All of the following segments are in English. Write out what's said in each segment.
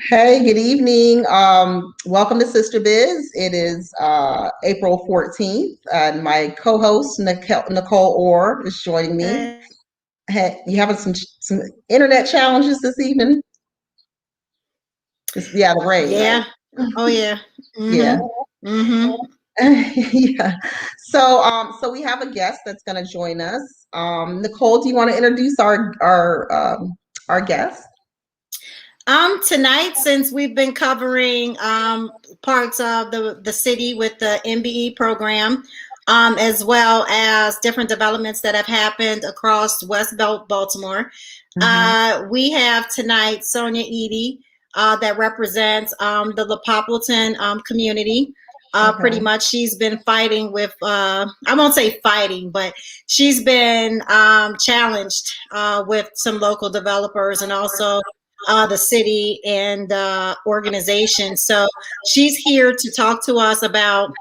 Hey, good evening. Welcome to SISTABIZ. It is April 14th, and my co-host Nicole Orr is joining me. Hey, you having some internet challenges this evening? Yeah, the rain, Yeah. right? Oh yeah. Yeah. Mm-hmm. Mm-hmm. Yeah. So we have a guest that's going to join us. Nicole, do you want to introduce our guest? Tonight, since we've been covering parts of the city with the MBE program, as well as different developments that have happened across West Baltimore, we have tonight Sonia Edie that represents the POPPLETON community. Pretty Okay. much, she's been fighting with, I won't say fighting, but she's been challenged with some local developers and also the city and organization. So she's here to talk to us about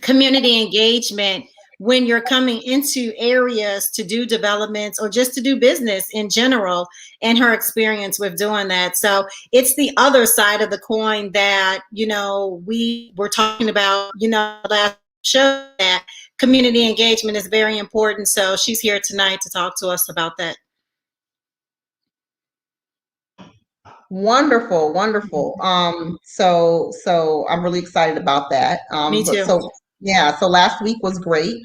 community engagement when you're coming into areas to do developments or just to do business in general, and her experience with doing that. So it's the other side of the coin that, we were talking about, last show, that community engagement is very important. So she's here tonight to talk to us about that. Wonderful, wonderful. So I'm really excited about that. Me But too. so yeah, so last week was great.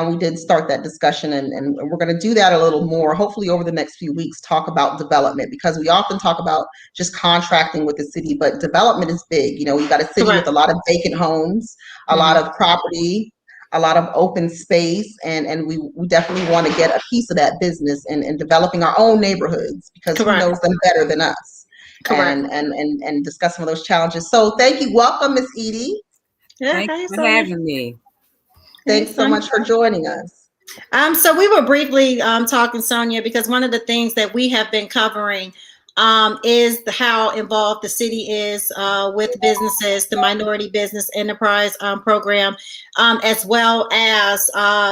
We did start that discussion, and we're going to do that a little more, hopefully over the next few weeks, talk about development, because we often talk about just contracting with the city, but development is big. You got a city with Correct. a lot of vacant homes, a lot of property, a lot of open space, and we definitely want to get a piece of that business and developing our own neighborhoods, because who Correct. knows them better than us? Correct. And discuss some of those challenges. So thank you. Welcome, Miss Edie. Yeah, Thanks hey, for Sonia. having me. Thanks so much for joining us. So we were briefly talking, Sonia, because one of the things that we have been covering is how involved the city is with businesses, the Minority Business Enterprise program, as well as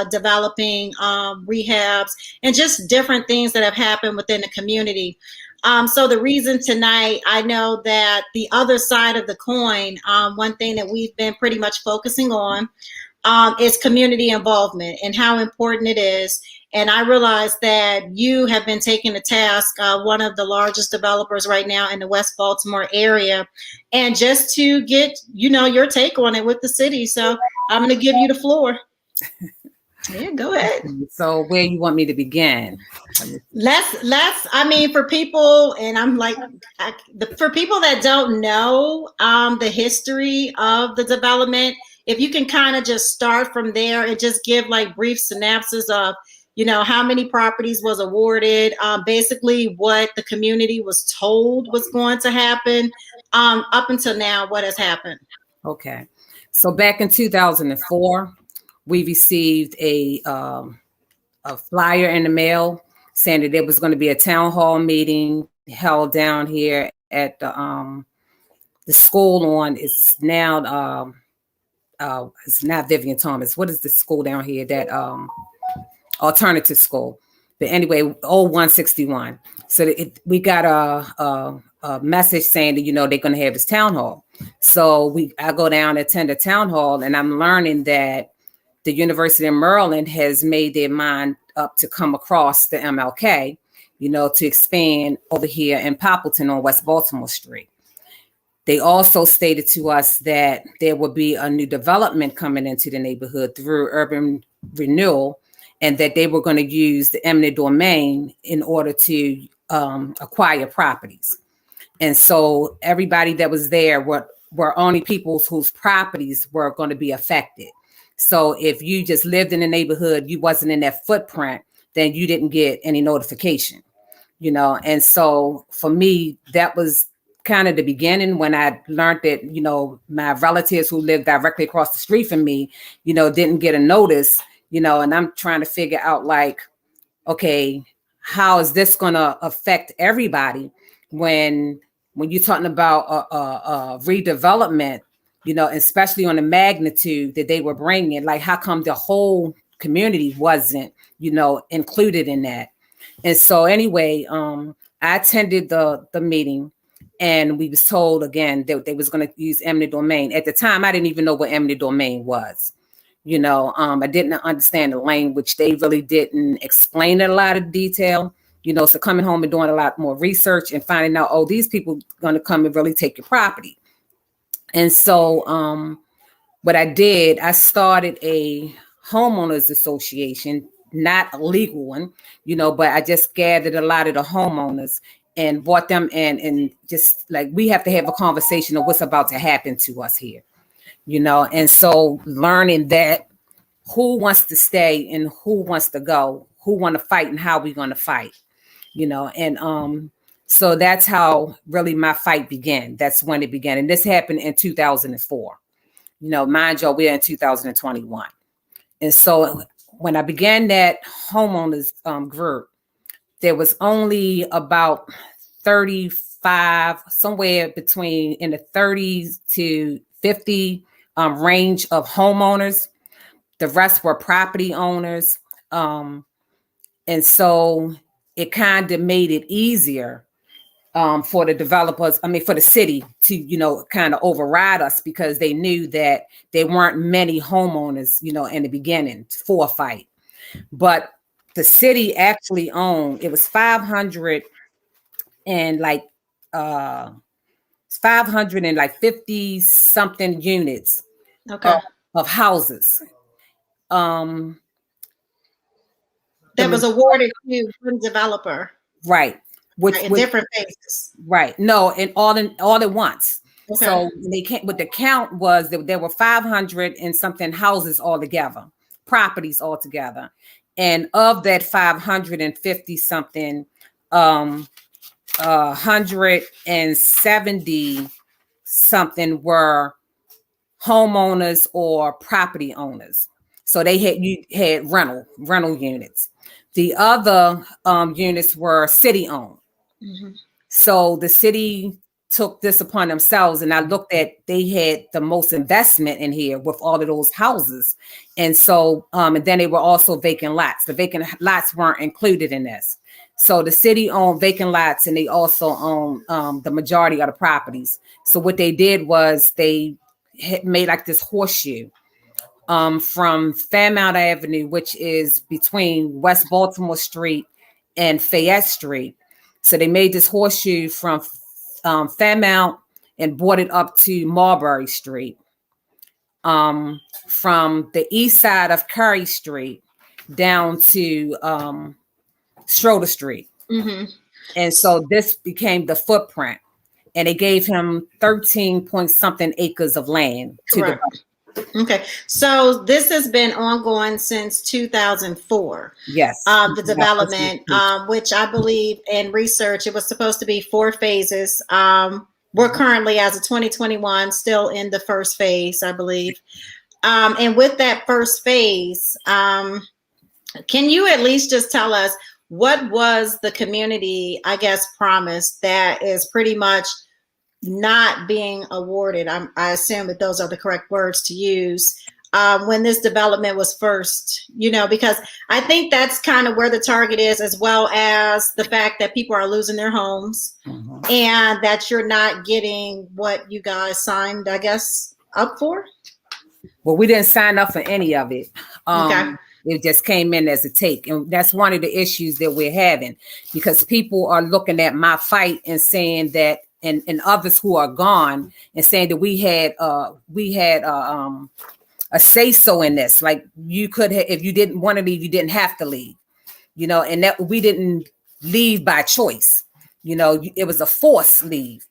developing rehabs and just different things that have happened within the community. So the reason tonight, I know that the other side of the coin, one thing that we've been pretty much focusing on is community involvement and how important it is. And I realize that you have been taking to task one of the largest developers right now in the West Baltimore area, and just to get, your take on it with the city. So I'm going to give you the floor. Yeah, go ahead. So where you want me to begin? For people, and I'm like, for people that don't know the history of the development, if you can kind of just start from there and just give like brief synopsis of, how many properties was awarded, basically what the community was told was going to happen, up until now, what has happened. Okay. So back in 2004, we received a flyer in the mail saying that there was going to be a town hall meeting held down here at the school it's now it's not Vivian Thomas. What is the school down here? That alternative school. But anyway, 161. So we got a message saying that, they're going to have this town hall. So I go down and attend the town hall, and I'm learning that the University of Maryland has made their mind up to come across the MLK, to expand over here in Poppleton on West Baltimore Street. They also stated to us that there will be a new development coming into the neighborhood through urban renewal, and that they were going to use the eminent domain in order to acquire properties. And so everybody that was there were only people whose properties were going to be affected. So if you just lived in the neighborhood, you wasn't in that footprint, then you didn't get any notification, And so for me, that was kind of the beginning when I learned that, my relatives who lived directly across the street from me, didn't get a notice, and I'm trying to figure out like, okay, how is this going to affect everybody when you're talking about redevelopment, especially on the magnitude that they were bringing, like how come the whole community wasn't, included in that? And so anyway, I attended the meeting, and we was told again that they was going to use eminent domain. At the time, I didn't even know what eminent domain was. I didn't understand the language. They really didn't explain it a lot of detail. So coming home and doing a lot more research and finding out, oh, these people going to come and really take your property. And so what I did, I started a homeowners association, not a legal one, but I just gathered a lot of the homeowners and brought them in, and just like, we have to have a conversation of what's about to happen to us here, and so learning that who wants to stay and who wants to go, who want to fight and how we're going to fight, and so that's how really my fight began. That's when it began. And this happened in 2004. Mind you, we're in 2021. And so when I began that homeowners group, there was only about 35, somewhere between in the 30s to 50 range of homeowners. The rest were property owners. And so it kind of made it easier for the developers, for the city to, kind of override us, because they knew that there weren't many homeowners, in the beginning for a fight. But the city actually owned, it was 550 something units of houses. That was awarded to one developer. Right. In different phases. Right. No, and all at once. Okay. So they can't, but the count was that there were 500 and something houses altogether, properties altogether. And of that 550 something, 170 something were homeowners or property owners. So you had rental units. The other units were city owned. Mm-hmm. So the city took this upon themselves, and I looked at, they had the most investment in here with all of those houses. And so, and then they were also vacant lots. The vacant lots weren't included in this. So the city owned vacant lots, and they also owned the majority of the properties. So what they did was they made like this horseshoe from Fairmount Avenue, which is between West Baltimore Street and Fayette Street. So they made this horseshoe from Fairmount and brought it up to Marbury Street. From the east side of Curry Street down to Schroeder Street. Mm-hmm. And so this became the footprint. And they gave him 13 point something acres of land to develop. Okay, so this has been ongoing since 2004. Yes. The development, which I believe in research, it was supposed to be 4 phases. We're currently, as of 2021, still in the first phase, I believe. And with that first phase, can you at least just tell us what was the community, I guess, promised that is pretty much not being awarded? I assume that those are the correct words to use when this development was first, because I think that's kind of where the target is, as well as the fact that people are losing their homes and that you're not getting what you guys signed, I guess, up for. Well, we didn't sign up for any of it. Okay. It just came in as a take. And that's one of the issues that we're having, because people are looking at my fight and saying that, and others who are gone, and saying that we had a say so in this. Like, you could have, if you didn't want to leave, you didn't have to leave, and that we didn't leave by choice. It was a forced leave.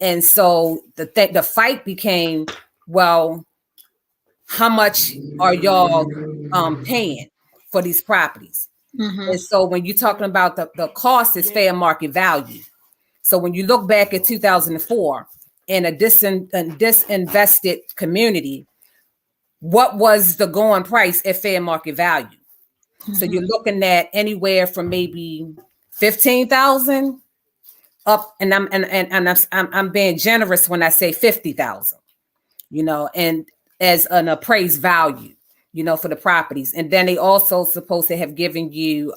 And so the fight became, well, how much are y'all paying for these properties? Mm-hmm. And so when you're talking about the cost is fair market value. So when you look back at 2004 in a disinvested community, what was the going price at fair market value? Mm-hmm. So you're looking at anywhere from maybe 15,000 up, and I'm being generous when I say 50,000, and as an appraised value, for the properties. And then they also supposed to have given you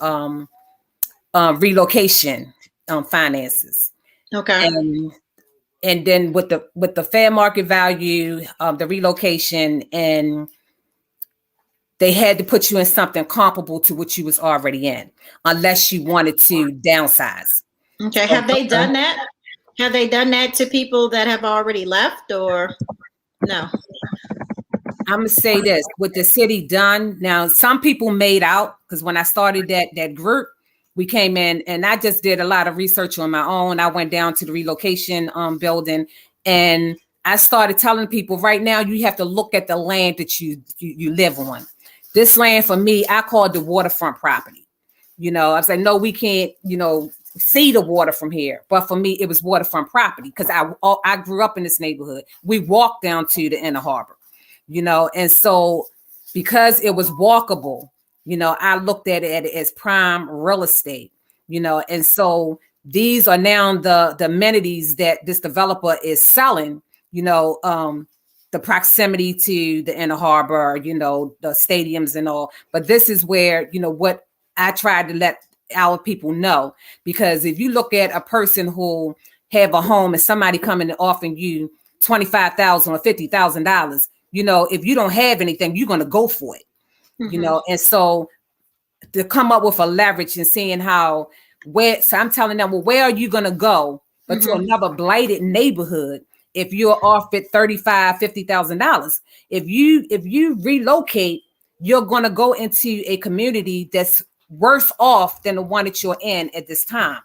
relocation finances. Okay. And then with the fair market value, the relocation, and they had to put you in something comparable to what you was already in, unless you wanted to downsize. Okay. Have they done that? Have they done that to people that have already left, or no? I'm gonna say this: with the city done now, some people made out, because when I started that group, we came in and I just did a lot of research on my own. I went down to the relocation building, and I started telling people, right now you have to look at the land that you live on. This land for me, I call it the waterfront property. I was like, no, we can't, see the water from here. But for me, it was waterfront property because I grew up in this neighborhood. We walked down to the inner harbor, and so because it was walkable, I looked at it as prime real estate, and so these are now the amenities that this developer is selling, the proximity to the inner harbor, the stadiums and all. But this is where, what I tried to let our people know, because if you look at a person who have a home and somebody coming and offering you $25,000 or $50,000, if you don't have anything, you're going to go for it, and so to come up with a leverage and seeing so I'm telling them, well, where are you going to go but to another blighted neighborhood if you're offered $35,000, $50,000? If you relocate, you're going to go into a community that's worse off than the one that you're in at this time.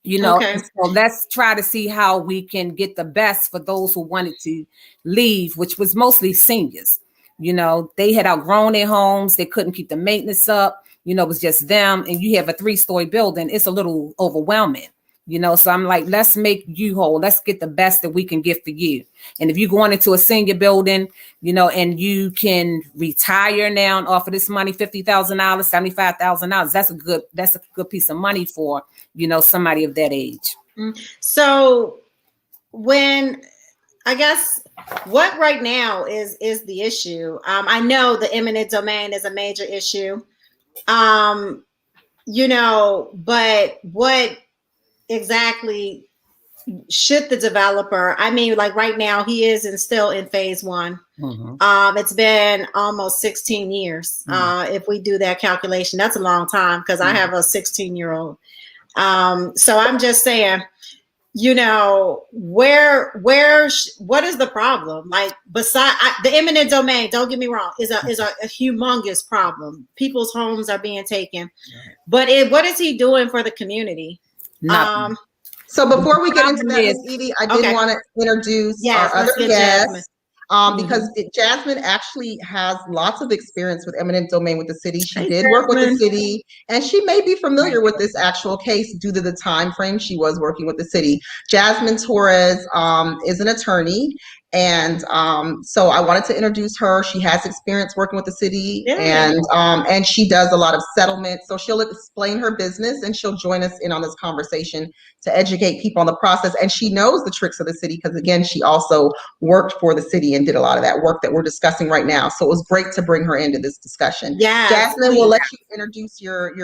Okay. So let's try to see how we can get the best for those who wanted to leave, which was mostly seniors. They had outgrown their homes. They couldn't keep the maintenance up. It was just them. And you have a 3-story building. It's a little overwhelming, so I'm like, let's make you whole. Let's get the best that we can get for you. And if you're going into a senior building, and you can retire now and offer this money, $50,000, $75,000, that's a good piece of money for, somebody of that age. So I guess what right now is the issue? I know the eminent domain is a major issue, but what exactly should the developer? I mean, like right now, he is still in phase 1. It's been almost 16 years. If we do that calculation, that's a long time because I have a 16-year-old. So I'm just saying, what is the problem? Like, beside the eminent domain, don't get me wrong, is a humongous problem. People's homes are being taken, but what is he doing for the community? Nothing. So before we get into that, Ms. Edie, I did want to introduce our other guest. Because Jasmine actually has lots of experience with eminent domain with the city. She did work with the city, and she may be familiar with this actual case due to the time frame she was working with the city. Jasmine Torres is an attorney, and so I wanted to introduce her. She has experience working with the city, and she does a lot of settlement. So she'll explain her business, and she'll join us in on this conversation to educate people on the process. And she knows the tricks of the city because, again, she also worked for the city and did a lot of that work that we're discussing right now. So it was great to bring her into this discussion. Yeah, Jasmine, we'll let you introduce your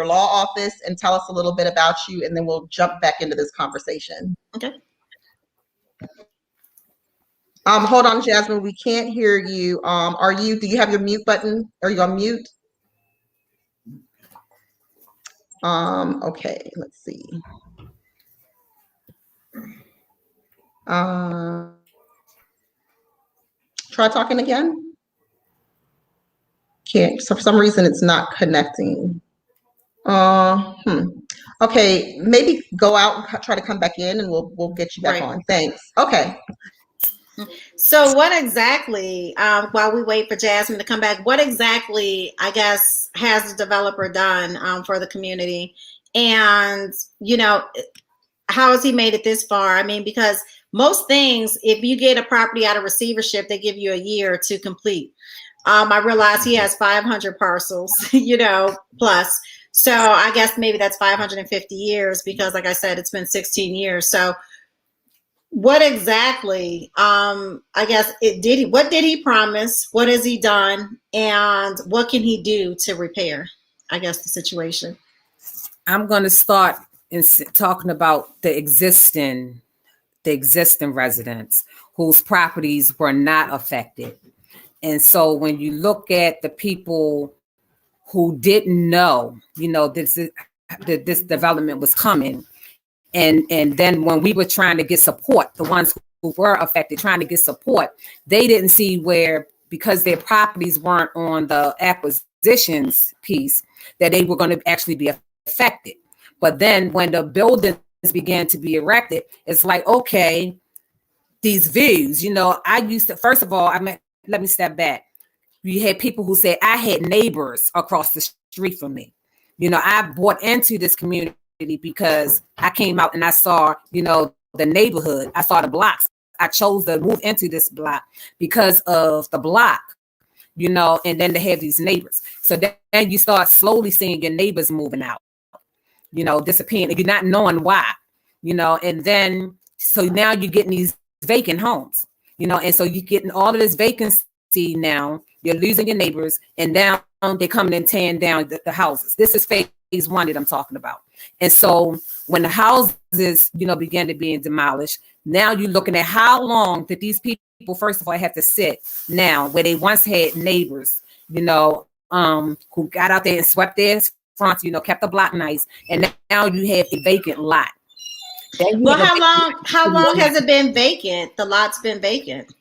law office and tell us a little bit about you, and then we'll jump back into this conversation. Okay. Hold on, Jasmine, we can't hear you. Do you have your mute button? Are you on mute? Okay, let's see. Try talking again. Can't, so for some reason it's not connecting. Okay, maybe go out and try to come back in and we'll get you back on. Thanks. Okay. So what exactly, while we wait for Jasmine to come back, what exactly, I guess, has the developer done for the community? And, how has he made it this far? I mean, because most things, if you get a property out of receivership, they give you a year to complete. I realize he has 500 parcels, plus. So I guess maybe that's 550 years because, like I said, it's been 16 years. So what exactly, what did he promise? What has he done? And what can he do to repair, I guess, the situation? I'm going to start talking about the existing residents whose properties were not affected. And so when you look at the people who didn't know, that this development was coming, and then when we were trying to get support, the ones who were affected trying to get support, they didn't see where, because their properties weren't on the acquisitions piece, that they were going to actually be affected. But then when the buildings began to be erected, it's like, okay, these views, I used to, first of all, let me step back. You had people who said, I had neighbors across the street from me. I bought into this community because I came out and I saw, the neighborhood. I saw the blocks. I chose to move into this block because of the block, and then they have these neighbors. So then you start slowly seeing your neighbors moving out, disappearing, and you're not knowing why, and then, so now you're getting these vacant homes, and so you're getting all of this vacancy now, you're losing your neighbors, and now they're coming and tearing down the houses. This is phase one that I'm talking about. And so when the houses, began to be demolished, now you're looking at how long did these people, first of all, have to sit now where they once had neighbors, who got out there and swept their fronts, kept the block nice. And now you have a vacant lot. Well, how long has it been vacant? The lot's been vacant.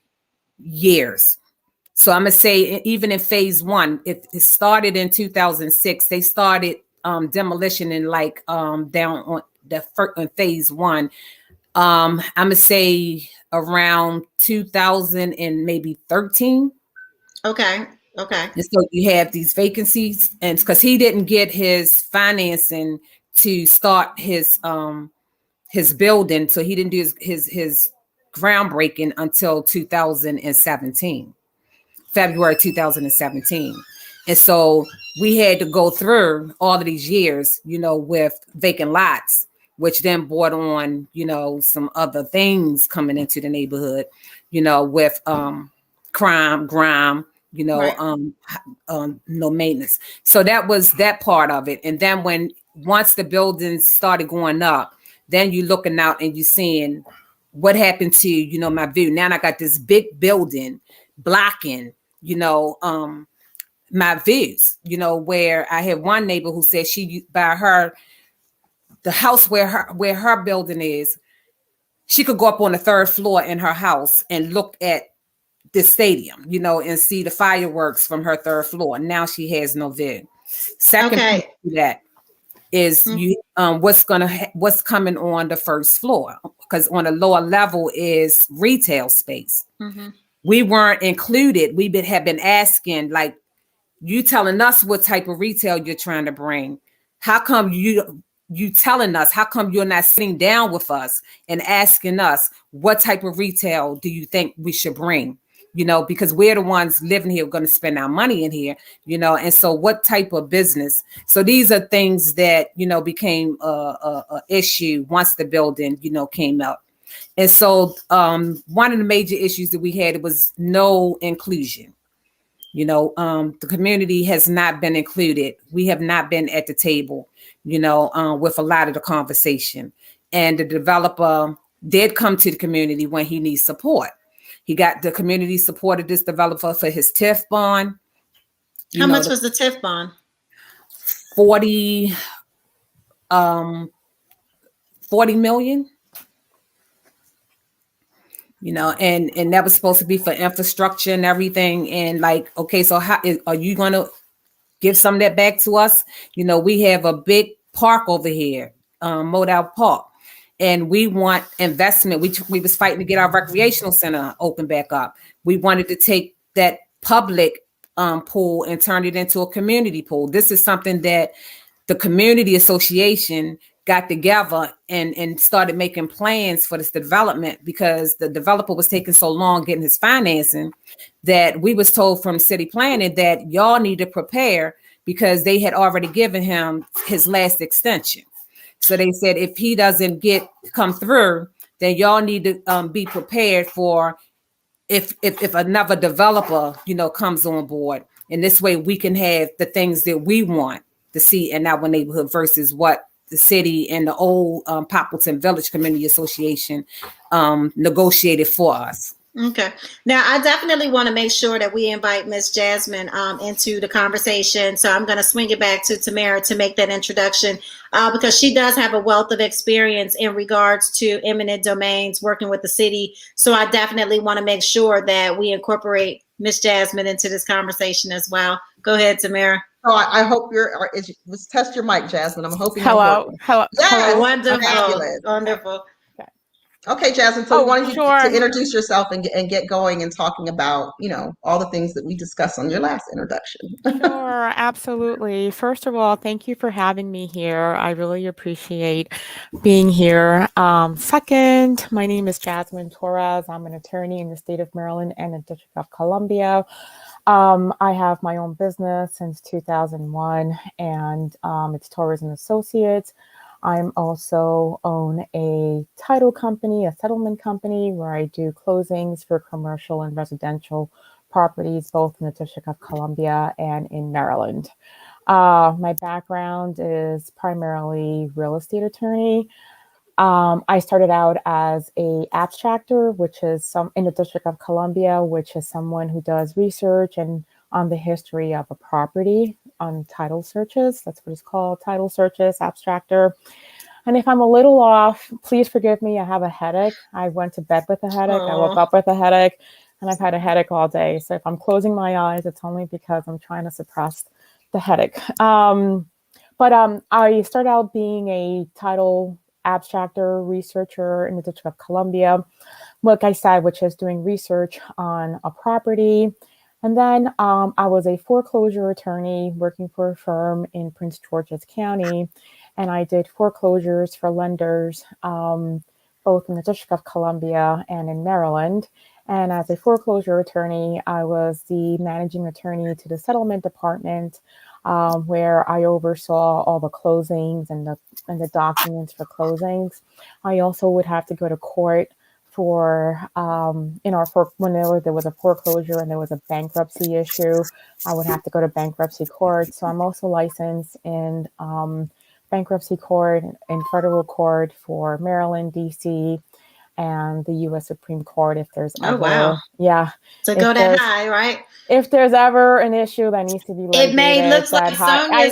Years. So I'm going to say, even in phase one, it started in 2006. They started demolition in down on the phase one. I'm going to say around 2000 and maybe 13. Okay. And so you have these vacancies, and because he didn't get his financing to start his building, so he didn't do his groundbreaking until 2017. February 2017. And so we had to go through all of these years, with vacant lots, which then brought on, some other things coming into the neighborhood, with crime, grime, right. No maintenance. So that was that part of it. And then once the buildings started going up, then you're looking out and you're seeing what happened to, my view. Now I got this big building blocking, my views, where I had one neighbor who said the house where her building is, she could go up on the third floor in her house and look at the stadium, and see the fireworks from her third floor. Now she has no view. Second piece to that is what's coming on the first floor, because on the lower level is retail space. Mm-hmm. We weren't included. We have been asking, like, you telling us what type of retail you're trying to bring. How come you telling us? How come you're not sitting down with us and asking us what type of retail do you think we should bring? Because we're the ones living here, going to spend our money in here, and so what type of business? So these are things that, became a issue once the building, came out. And so one of the major issues that we had was no inclusion. The community has not been included. We have not been at the table, with a lot of the conversation. And the developer did come to the community when he needs support. The community supported this developer for his TIF bond. How much was the TIF bond? 40 million. And that was supposed to be for infrastructure and everything. And okay, so how are you going to give some of that back to us? We have a big park over here, Model Park, and we want investment. We was fighting to get our recreational center open back up. We wanted to take that public pool and turn it into a community pool. This is something that the community association got together and started making plans for this development, because the developer was taking so long getting his financing that we was told from city planning that y'all need to prepare, because they had already given him his last extension. So they said, if he doesn't come through, then y'all need to be prepared for if another developer, comes on board. And this way we can have the things that we want to see in our neighborhood versus what the city and the old Poppleton Village Community Association negotiated for us. Okay. Now, I definitely want to make sure that we invite Miss Jasmine into the conversation. So I'm going to swing it back to Tamara to make that introduction because she does have a wealth of experience in regards to eminent domains, working with the city. So I definitely want to make sure that we incorporate Miss Jasmine into this conversation as well. Go ahead, Tamara. Oh, I hope let's test your mic, Jasmine. I'm hoping. Hello. Yes. Wonderful. Fabulous. Wonderful. Okay, Jasmine. So we wanted you sure. to introduce yourself and get going and talking about, all the things that we discussed on your last introduction. Sure, absolutely. First of all, thank you for having me here. I really appreciate being here. Second, my name is Jasmine Torres. I'm an attorney in the state of Maryland and the District of Columbia. I have my own business since 2001, and it's Torres and Associates. I'm also own a title company, a settlement company, where I do closings for commercial and residential properties, both in the District of Columbia and in Maryland. My background is primarily real estate attorney. I started out as a abstractor, which is in the District of Columbia, which is someone who does research and on the history of a property on title searches. That's what it's called, title searches, abstractor. And if I'm a little off, please forgive me. I have a headache. I went to bed with a headache. I woke up with a headache, and I've had a headache all day. So if I'm closing my eyes, it's only because I'm trying to suppress the headache. But I started out being a title abstractor, researcher in the District of Columbia, like I said, which is doing research on a property. And then I was a foreclosure attorney working for a firm in Prince George's County. And I did foreclosures for lenders, both in the District of Columbia and in Maryland. And as a foreclosure attorney, I was the managing attorney to the settlement department, where I oversaw all the closings and the documents for closings. I also would have to go to court for whenever there was a foreclosure and there was a bankruptcy issue, I would have to go to bankruptcy court. So I'm also licensed in bankruptcy court and federal court for Maryland, DC, and the U.S. Supreme Court if there's ever. Oh, wow. Yeah. So go that high, right? If there's ever an issue that needs to be litigated, it may look like Sonia's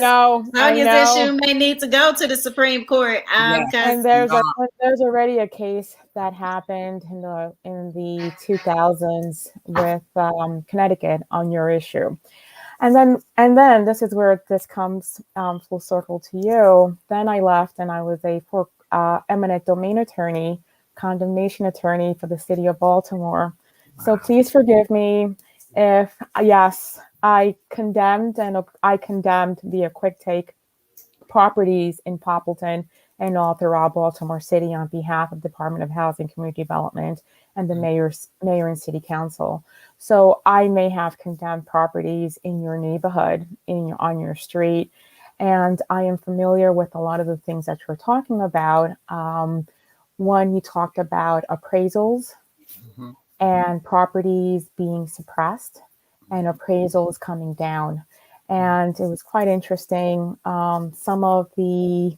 issue may need to go to the Supreme Court. And there's already a case that happened in the 2000s with Connecticut on your issue. And then this is where this comes full circle to you. Then I left and I was a eminent domain attorney, condemnation attorney for the city of Baltimore. So please forgive me if, yes, I condemned via quick take properties in Poppleton and all throughout Baltimore City on behalf of Department of Housing, Community Development, and the mayor and city council. So I may have condemned properties in your neighborhood, on your street, and I am familiar with a lot of the things that you're talking about. One, you talked about appraisals and properties being suppressed and appraisals coming down. And it was quite interesting. Some of the,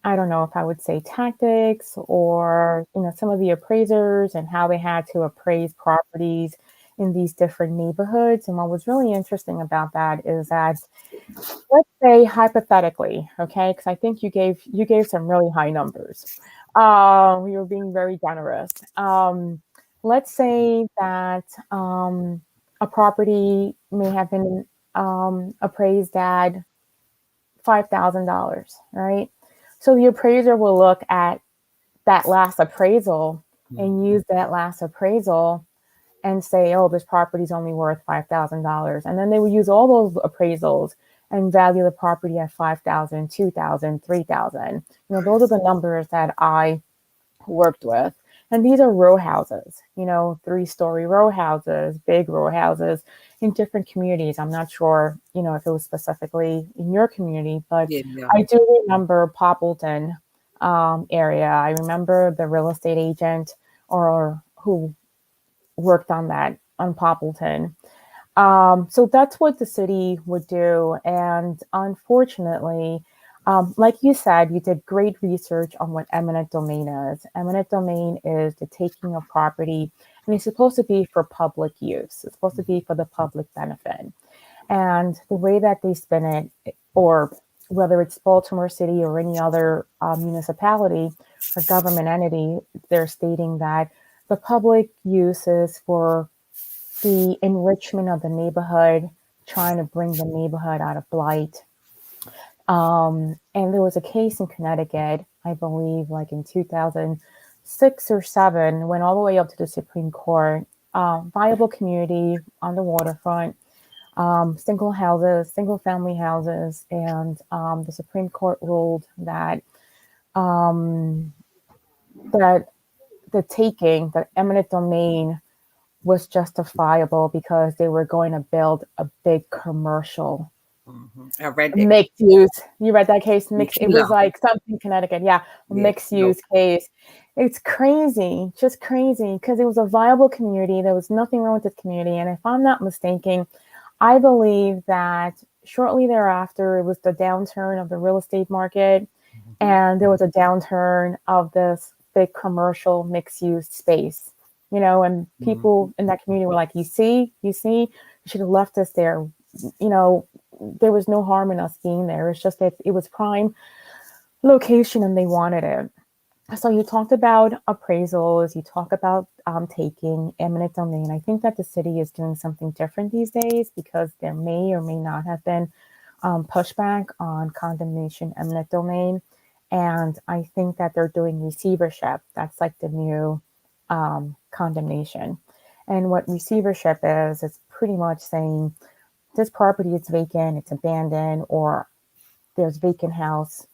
I don't know if I would say tactics or, some of the appraisers and how they had to appraise properties in these different neighborhoods. And what was really interesting about that is that, let's say hypothetically, okay, because I think you gave some really high numbers. You were being very generous. Let's say that a property may have been appraised at $5,000, right? So the appraiser will look at that last appraisal and use that last appraisal and say, oh, this property is only worth $5,000. And then they will use all those appraisals and value the property at $5,000, $2,000, $3,000. Those are the numbers that I worked with. And these are row houses, 3-story row houses, big row houses in different communities. I'm not sure, if it was specifically in your community, but I do remember Poppleton area. I remember the real estate agent or who worked on Poppleton. So that's what the city would do. And unfortunately, Like you said, you did great research on what eminent domain is. Eminent domain is the taking of property, and it's supposed to be for public use. It's supposed to be for the public benefit. And the way that they spin it, or whether it's Baltimore City or any other municipality or government entity, they're stating that the public use is for the enrichment of the neighborhood, trying to bring the neighborhood out of blight. And there was a case in Connecticut, I believe, like in 2006 or 7, went all the way up to the Supreme Court. Viable community on the waterfront, single family houses, and the Supreme Court ruled that that the eminent domain was justifiable because they were going to build a big commercial I read that. mixed use. You read that case? Mixed. It was like something Connecticut. Yeah, mixed use case. It's crazy, just crazy, because it was a viable community. There was nothing wrong with the community. And if I'm not mistaken, I believe that shortly thereafter, it was the downturn of the real estate market. And there was a downturn of this big commercial mixed use space, and people in that community were like, you should have left us there. There was no harm in us being there. It's just that it was prime location and they wanted it. So you talked about appraisals, you talk about taking eminent domain. I think that the city is doing something different these days because there may or may not have been pushback on condemnation eminent domain. And I think that they're doing receivership. That's like the new condemnation. And what receivership is, it's pretty much saying this property is vacant, it's abandoned, or there's vacant house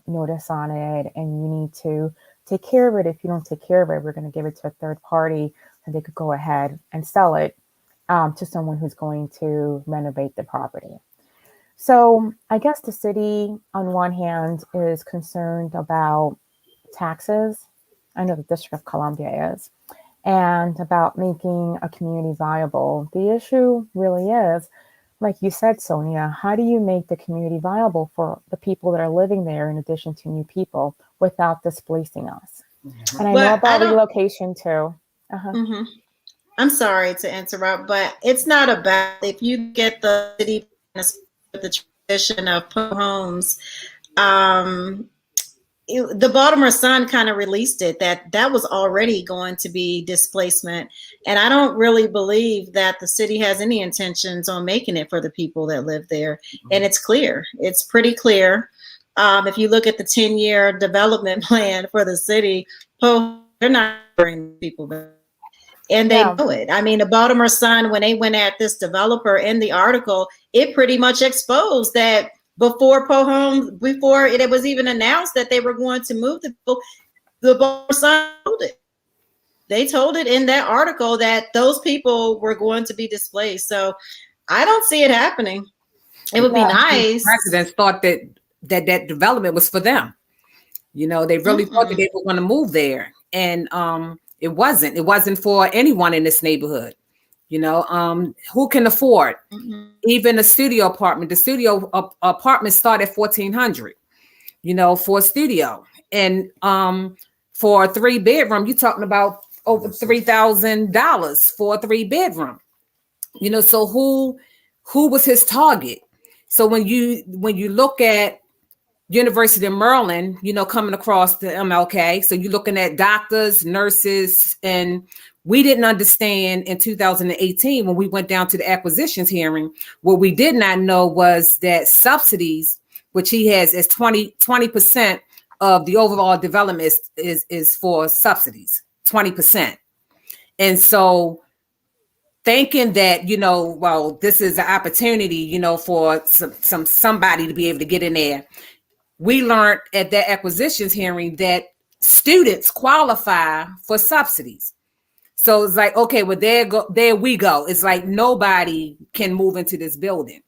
notice on it, and you need to take care of it. If you don't take care of it, we're going to give it to a third party, and they could go ahead and sell it to someone who's going to renovate the property. So I guess the city, on one hand, is concerned about taxes. I know the District of Columbia is, and about making a community viable. The issue really is, like you said, Sonia, how do you make the community viable for the people that are living there in addition to new people without displacing us? And I know about relocation too. I'm sorry to interrupt, but it's not about if you get the city the tradition of homes. The Baltimore Sun kind of released it that was already going to be displacement. And I don't really believe that the city has any intentions on making it for the people that live there. And it's clear. It's pretty clear. If you look at the 10-year development plan for the city, they're not bringing people back. And they know it. I mean, the Baltimore Sun, when they went at this developer in the article, it pretty much exposed that before it was even announced that they were going to move the people, the Baltimore Sun told it. They told it in that article that those people were going to be displaced. So I don't see it happening. It would be nice. Residents thought that development was for them. They really thought that they were going to move there. And it wasn't. It wasn't for anyone in this neighborhood. Who can afford even a studio apartment? The studio apartments start at $1,400, for a studio. And for a 3-bedroom, you're talking about over $3,000 for a 3-bedroom. So who was his target? So when you look at University of Maryland, coming across the MLK, so you're looking at doctors, nurses, and we didn't understand in 2018 when we went down to the acquisitions hearing. What we did not know was that subsidies, which he has as 20% of the overall development is for subsidies, 20%. And so thinking that, this is an opportunity, for somebody to be able to get in there. We learned at that acquisitions hearing that students qualify for subsidies. So it's like, okay, well, there we go. It's like nobody can move into this building.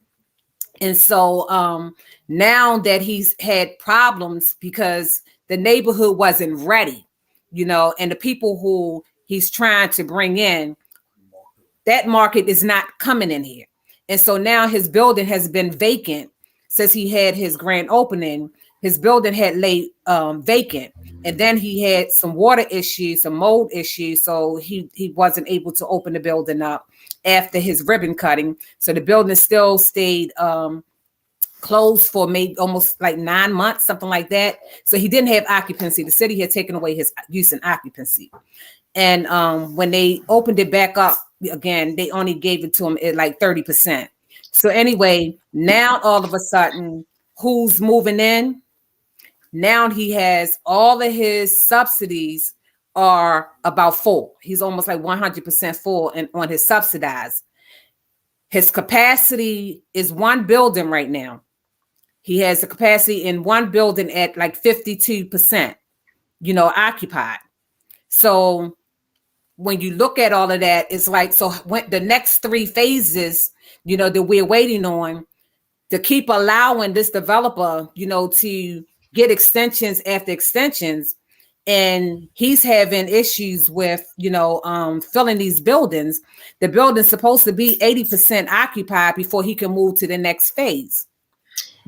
And so now that he's had problems because the neighborhood wasn't ready, and the people who he's trying to bring in, that market is not coming in here. And so now his building has been vacant since he had his grand opening. his building had laid vacant, and then he had some water issues, some mold issues, so he wasn't able to open the building up after his ribbon cutting. So the building still stayed closed for maybe almost like 9 months, something like that. So he didn't have occupancy. The city had taken away his use and occupancy. And when they opened it back up again, they only gave it to him at like 30%. So anyway, now all of a sudden, who's moving in? Now he has all of his subsidies are about full. He's almost like 100% full and on his subsidized. His capacity is one building right now. He has a capacity in one building at like 52%, occupied. So when you look at all of that, it's like, so when the next 3 phases, that we're waiting on to keep allowing this developer, to get extensions after extensions. And he's having issues with, filling these buildings. The building's supposed to be 80% occupied before he can move to the next phase.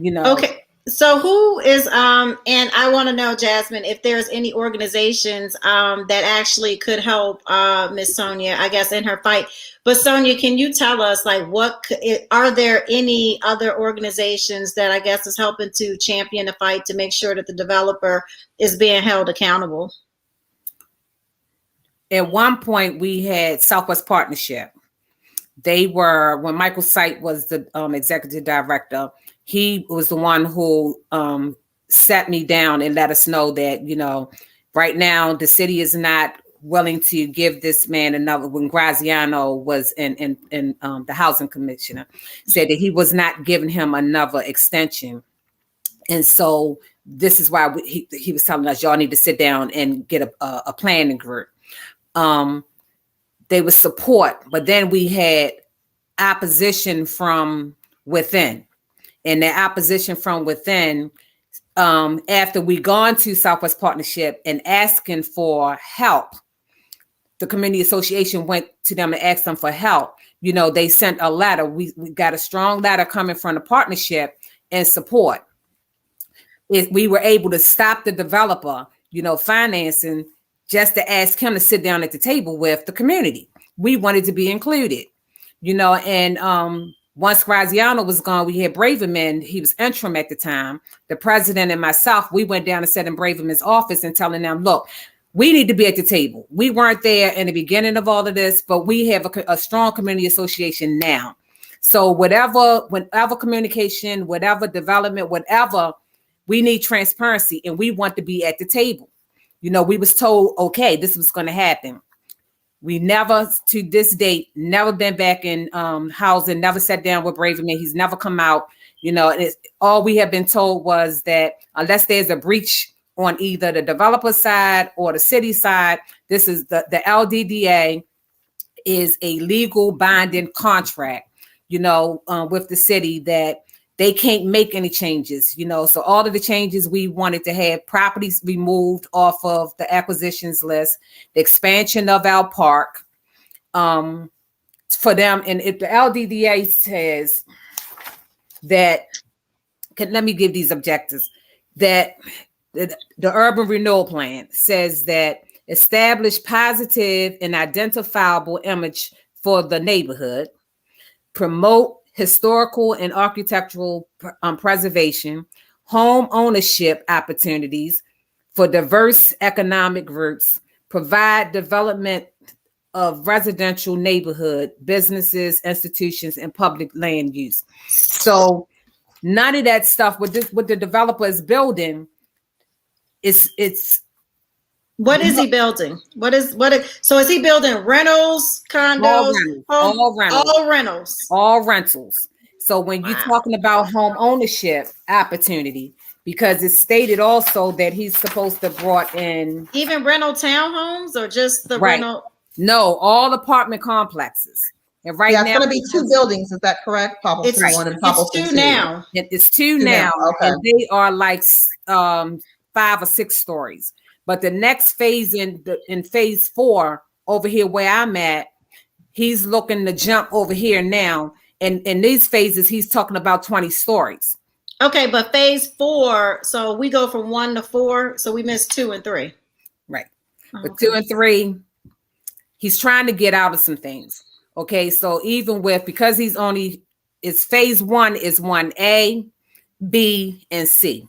Okay, so who is and I want to know, Jasmine, if there's any organizations that actually could help Miss Sonia, I guess, in her fight. But Sonia, can you tell us, like, are there any other organizations that I guess is helping to champion the fight to make sure that the developer is being held accountable? At one point, we had Southwest Partnership. They were, when Michael Sight was the executive director, he was the one who sat me down and let us know that, right now the city is not willing to give this man another. When Graziano was in the housing commissioner, said that he was not giving him another extension. And so this is why he was telling us, y'all need to sit down and get a planning group. They would support, but then we had opposition from within. And the opposition from within, after we gone to Southwest Partnership and asking for help, the community association went to them and asked them for help. They sent a letter. We got a strong letter coming from the partnership and support. We were able to stop the developer, financing, just to ask him to sit down at the table with the community. We wanted to be included, and once Graziano was gone, we had Braverman. He was interim at the time. The president and myself, we went down and sat in Braverman's office and telling them, look, we need to be at the table. We weren't there in the beginning of all of this, but we have a strong community association now. So whenever communication, whatever development, whatever, we need transparency and we want to be at the table. We was told, okay, this was going to happen. We never, to this date, never been back in housing, never sat down with Braverman. He's never come out, and all we have been told was that unless there's a breach on either the developer side or the city side, this is the LDDA is a legal binding contract, with the city that they can't make any changes, so all of the changes we wanted to have properties removed off of the acquisitions list, the expansion of our park for them. And if the LDDA says that, let me give these objectives, that the urban renewal plan says that establish positive and identifiable image for the neighborhood, promote historical and architectural preservation, home ownership opportunities for diverse economic groups, provide development of residential neighborhood, businesses, institutions, and public land use. So none of that stuff what the developer is building, it's what is he building? So is he building rentals, condos, all rentals? So when you're talking about home ownership opportunity, because it's stated also that he's supposed to brought in even rental townhomes or just the rental? No, all apartment complexes. And right now it's going to be 2 buildings. Is that correct? Poppleton 1 and Poppleton 2. Now. It's 2 now. Okay. And they are like 5 or 6 stories. But the next phase in phase 4 over here where I'm at, he's looking to jump over here now. And in these phases, he's talking about 20 stories. Okay, but phase 4, so we go from 1 to 4, so we missed 2 and 3. Right. But Okay. 2 and 3, he's trying to get out of some things. Okay, so even with, because he's only, it's phase 1 is 1A, B, and C.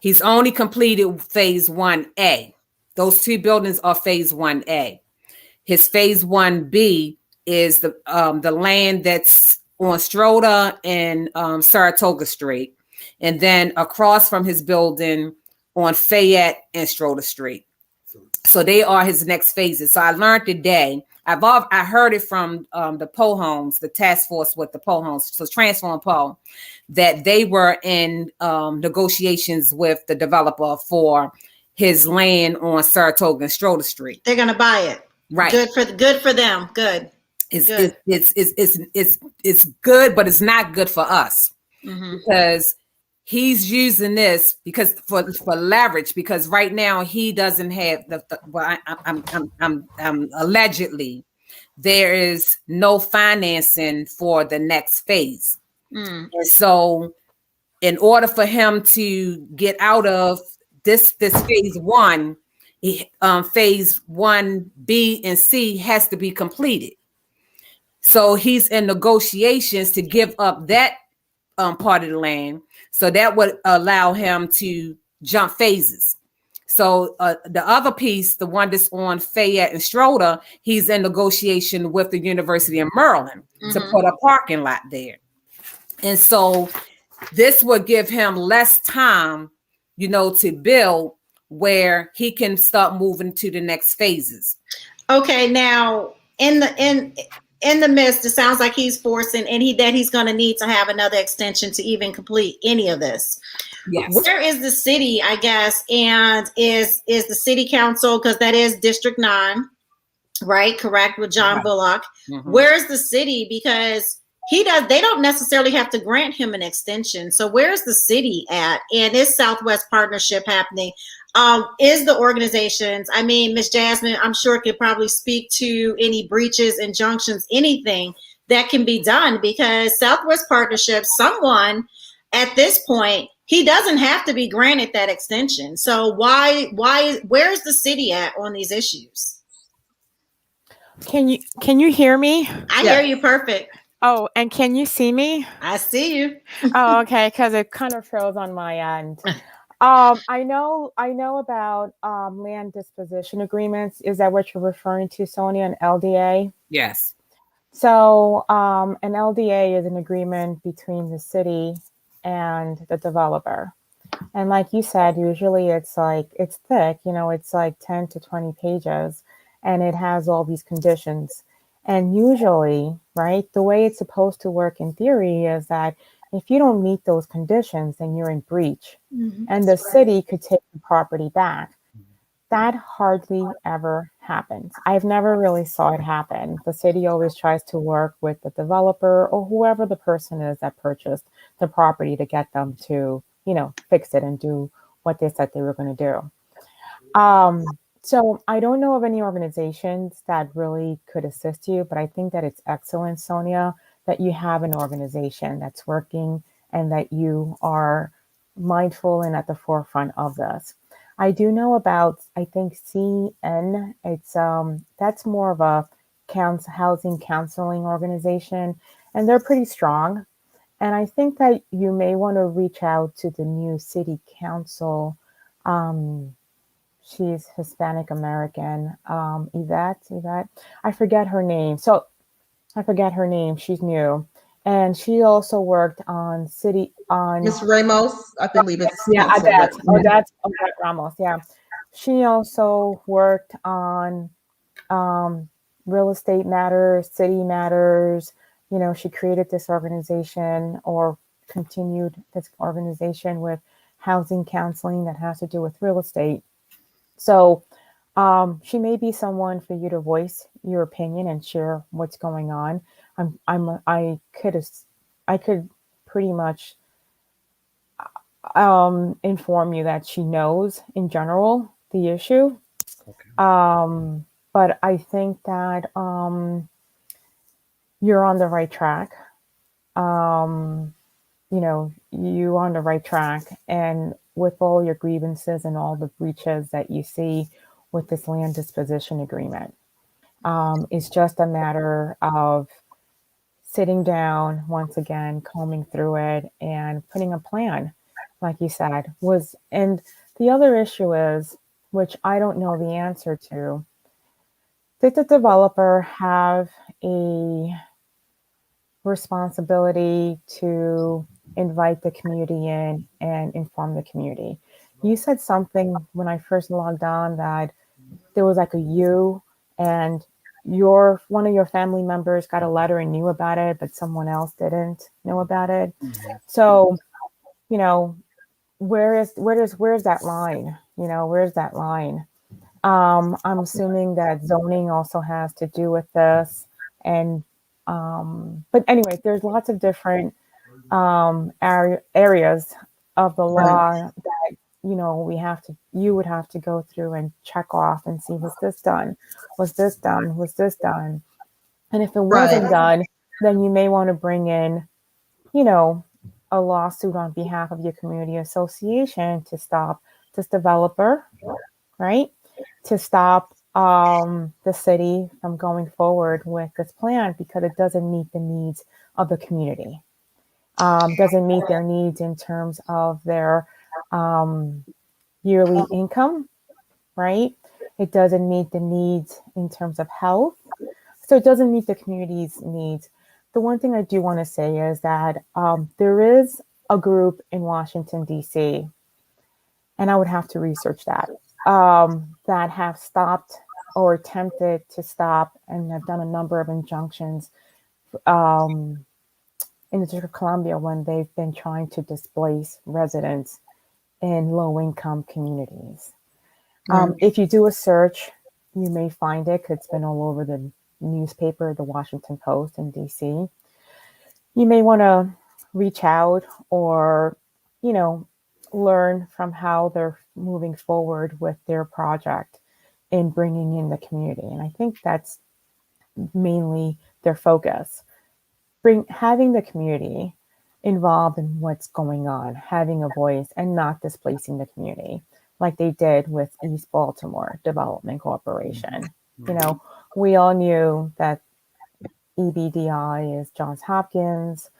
He's only completed phase 1A. Those 2 buildings are phase 1A. His phase 1B is the land that's on Stroda and Saratoga Street, and then across from his building on Fayette and Stroda Street. So they are his next phases. So I learned today. I heard it from the Poe homes, the task force with the Poe homes, so Transform Poe, that they were in negotiations with the developer for his land on Saratoga and Stroda Street. They're gonna buy it. Right. Good for them. Good. It's good, but it's not good for us because he's using this because for leverage, because right now he doesn't have I'm allegedly there is no financing for the next phase. And so in order for him to get out of this phase 1, phase 1B and C has to be completed. So he's in negotiations to give up that part of the land. So that would allow him to jump phases. So the other piece, the one that's on Fayette and Stroda, he's in negotiation with the University of Maryland to put a parking lot there. And so this would give him less time, to build, where he can start moving to the next phases. Okay, now in the midst, it sounds like he's forcing, and he's going to need to have another extension to even complete any of this. Yes. Where is the city, I guess, and is the city council, because that is District 9, right? Correct, with John Bullock. Where is the city? Because they don't necessarily have to grant him an extension. So where's the city at? And is Southwest Partnership happening? Is the organizations, I mean, Ms. Jasmine, I'm sure could probably speak to any breaches, injunctions, anything that can be done, because Southwest Partnership, someone at this point, he doesn't have to be granted that extension. So where's the city at on these issues? Can you hear me? I hear you perfect. Oh, and can you see me? I see you. Oh, okay, because it kind of froze on my end. I know about land disposition agreements. Is that what you're referring to, Sonia, an LDA? Yes. So an LDA is an agreement between the city and the developer. And like you said, usually it's thick, it's like 10 to 20 pages, and it has all these conditions. And usually, right, the way it's supposed to work in theory is that if you don't meet those conditions, then you're in breach, and the city could take the property back. That hardly ever happens. I've never really saw it happen. The city always tries to work with the developer or whoever the person is that purchased the property to get them to, fix it and do what they said they were going to do. So I don't know of any organizations that really could assist you, but I think that it's excellent, Sonia, that you have an organization that's working and that you are mindful and at the forefront of this. I do know about, I think, CN. It's that's more of a housing counseling organization, and they're pretty strong. And I think that you may want to reach out to the new city council. She's Hispanic American, Yvette. I forget her name. She's new. And she also worked on Miss Ramos, I believe it's. Yeah, Odette Ramos. Yeah. She also worked on real estate matters, city matters. She created this organization or continued this organization with housing counseling that has to do with real estate. So she may be someone for you to voice your opinion and share what's going on. I could pretty much inform you that she knows in general the issue. Okay. But I think that you're on the right track. you're on the right track. And with all your grievances and all the breaches that you see with this land disposition agreement, it's just a matter of sitting down once again, combing through it and putting a plan, like you said, and the other issue is, which I don't know the answer to, did the developer have a responsibility to invite the community in and inform the community? You said something when I first logged on that there was like and one of your family members got a letter and knew about it, but someone else didn't know about it. Mm-hmm. So, where's that line? Where's that line? I'm assuming that zoning also has to do with this. And, but anyway, there's lots of different areas of the law that, you would have to go through and check off and see, was this done? Was this done? Was this done? And if it wasn't done, then you may want to bring in, a lawsuit on behalf of your community association to stop this developer, right? To stop the city from going forward with this plan because it doesn't meet the needs of the community. Doesn't meet their needs in terms of their yearly income, right? It doesn't meet the needs in terms of health. So it doesn't meet the community's needs. The one thing I do want to say is that there is a group in Washington, D.C., and I would have to research that, that have stopped or attempted to stop and have done a number of injunctions in the District of Columbia when they've been trying to displace residents in low-income communities. If you do a search, you may find it because it's been all over the newspaper, the Washington Post in DC. You may want to reach out or, learn from how they're moving forward with their project in bringing in the community. And I think that's mainly their focus. Having the community involved in what's going on, having a voice and not displacing the community like they did with East Baltimore Development Corporation. We all knew that EBDI is Johns Hopkins.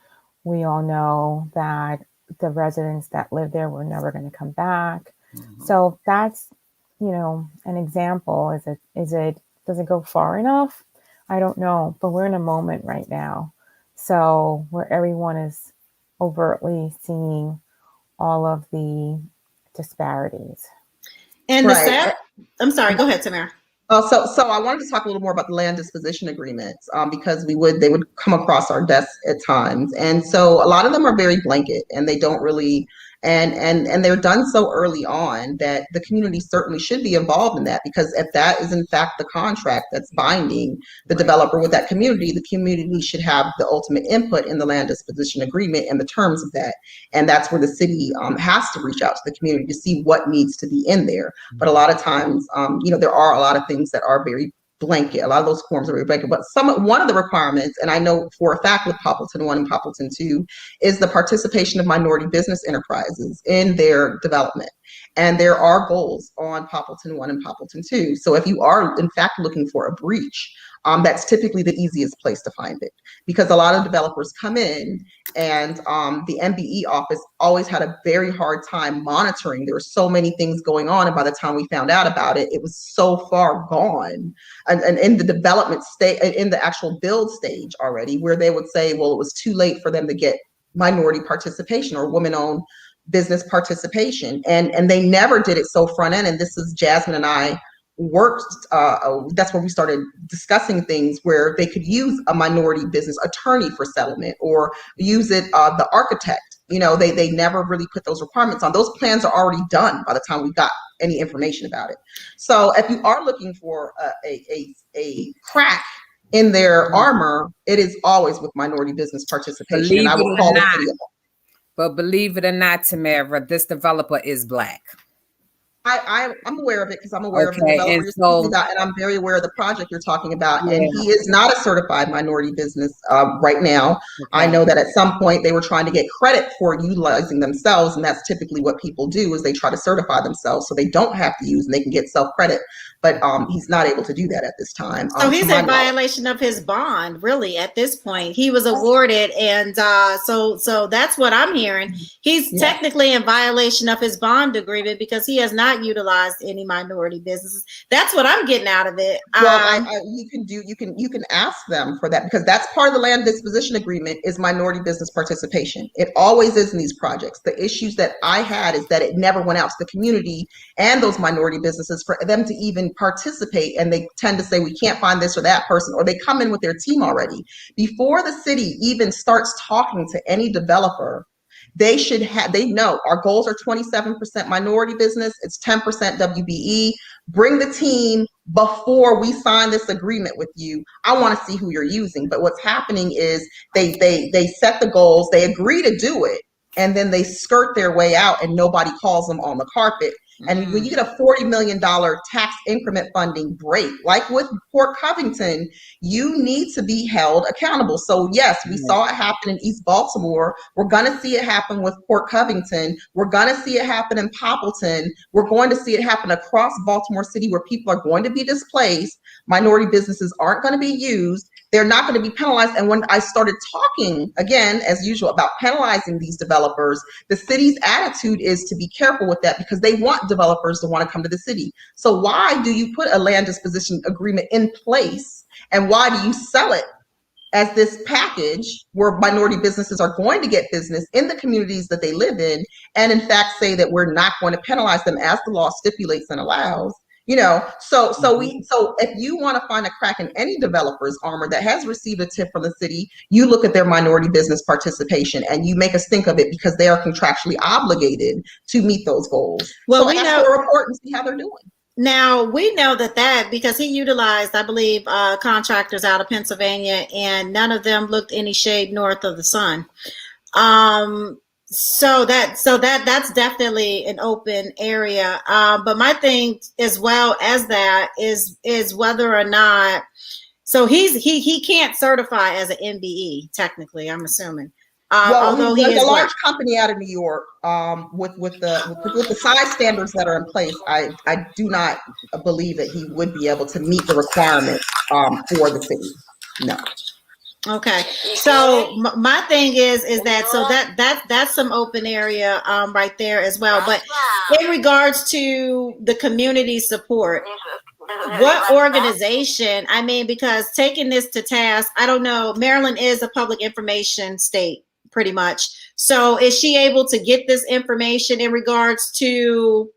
We all know that the residents that live there were never going to come back. Mm-hmm. So that's, an example. Does it go far enough? I don't know, but we're in a moment right now. So where everyone is overtly seeing all of the disparities. And I'm sorry, go ahead, Tamara. So I wanted to talk a little more about the land disposition agreements because they would come across our desks at times. And so a lot of them are very blanket and they don't really, and they're done so early on that the community certainly should be involved in that, because if that is in fact the contract that's binding the developer with that community, the community should have the ultimate input in the land disposition agreement and the terms of that. And that's where the city has to reach out to the community to see what needs to be in there. But a lot of times, there are a lot of things that are very blanket. A lot of those forms are very blanket, but one of the requirements, and I know for a fact with Poppleton 1 and Poppleton 2, is the participation of minority business enterprises in their development. And there are goals on Poppleton 1 and Poppleton 2. So if you are in fact looking for a breach, that's typically the easiest place to find it, because a lot of developers come in and the MBE office always had a very hard time monitoring. There were so many things going on, and by the time we found out about it, it was so far gone and in the development stage, in the actual build stage already, where they would say, well, it was too late for them to get minority participation or women-owned business participation, and they never did it so front end. And this is Jasmine and I worked, that's where we started discussing things where they could use a minority business attorney for settlement or use it, the architect. They never really put those requirements on. Those plans are already done by the time we got any information about it. So if you are looking for a crack in their armor, it is always with minority business participation. And I will call the city. But believe it or not, Tamara, this developer is Black. I'm aware of it because I'm aware of the Okay, developer and you're so speaking about, and I'm very aware of the project you're talking about. yeah, And he is not a certified minority business right now. I okay, know that at some point they were trying to get credit for utilizing themselves, and that's typically what people do is they try to certify themselves so they don't have to use and they can get self credit. But he's not able to do that at this time. So To he's my in knowledge. violation of his bond, really, at this point. He was awarded, and so that's what I'm hearing. He's Yeah. technically in violation of his bond agreement because he has not utilized any minority businesses. That's what I'm getting out of it. Well, you can ask them for that because that's part of the land disposition agreement is minority business participation. It always is in these projects. The issues that I had is that it never went out to the community and those minority businesses for them to even participate, and they tend to say we can't find this or that person, or they come in with their team already. Before the city even starts talking to any developer, they know our goals are 27% minority business, it's 10% WBE. Bring the team before we sign this agreement with you. I want to see who you're using. But what's happening is they set the goals, they agree to do it, and then they skirt their way out and nobody calls them on the carpet. And when you get a $40 million tax increment funding break, like with Port Covington, you need to be held accountable. So yes, we saw it happen in East Baltimore. We're going to see it happen with Port Covington. We're going to see it happen in Poppleton. We're going to see it happen across Baltimore City where people are going to be displaced. Minority businesses aren't going to be used. They're not going to be penalized. And when I started talking, again, as usual, about penalizing these developers, the city's attitude is to be careful with that because they want developers to want to come to the city. So why do you put a land disposition agreement in place? And why do you sell it as this package where minority businesses are going to get business in the communities that they live in, and in fact say that we're not going to penalize them as the law stipulates and allows? So if you want to find a crack in any developer's armor that has received a tip from the city, you look at their minority business participation and you make a stink of it because they are contractually obligated to meet those goals. Well, so we ask know for a report and see how they're doing. Now we know that because he utilized, I believe, contractors out of Pennsylvania, and none of them looked any shade north of the sun. So that's definitely an open area. But my thing, as well as that, is whether or not. So he can't certify as an MBE technically. I'm assuming. Although he is a large company out of New York, with the size standards that are in place, I do not believe that he would be able to meet the requirements for the city. No. Okay, so my thing is that that's some open area right there as well. But in regards to the community support, what organization? I mean, because taking this to task, I don't know. Maryland is a public information state, pretty much. So is she able to get this information in regards to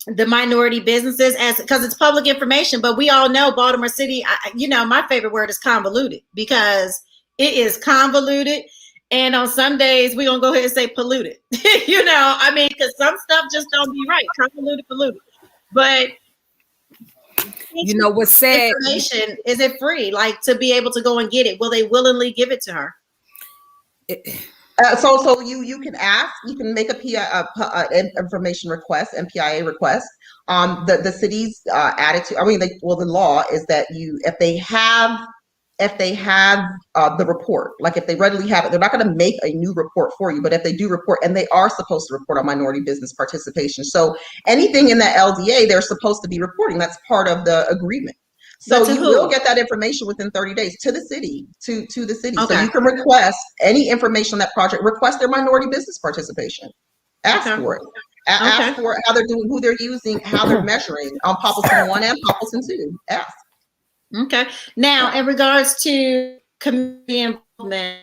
the minority businesses, as because it's public information? But we all know Baltimore City, my favorite word is convoluted, because it is convoluted. And on some days we're gonna go ahead and say polluted. Because some stuff just don't be right. Convoluted, polluted. But what's sad, information, is it free, like, to be able to go and get it? Will they willingly give it to her? So you can ask, you can make a information request, MPIA request. The city's attitude, the law is that if they have the report, like if they readily have it, they're not going to make a new report for you, but if they do report, and they are supposed to report on minority business participation. So anything in that LDA, they're supposed to be reporting. That's part of the agreement. So you will get that information within 30 days to the city, to the city. Okay. So you can request any information on that project, request their minority business participation. Ask for it. Ask for how they're doing, who they're using, how they're measuring on Poppleton 1 and Poppleton 2. Ask. Okay. Now, in regards to community involvement,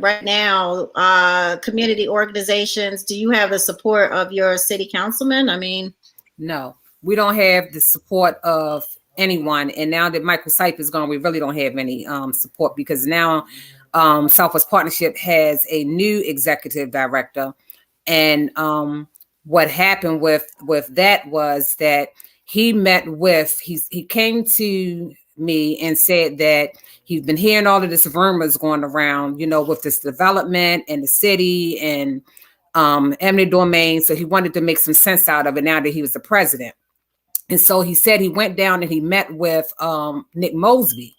right now, community organizations, do you have the support of your city councilman? No, we don't have the support of anyone. And now that Michael Sipe is gone, we really don't have any support, because now Southwest Partnership has a new executive director. And what happened with that was that he came to me and said that he's been hearing all of this rumors going around, with this development and the city, and eminent domain. So he wanted to make some sense out of it now that he was the president. And so he said he went down and he met with Nick Mosby.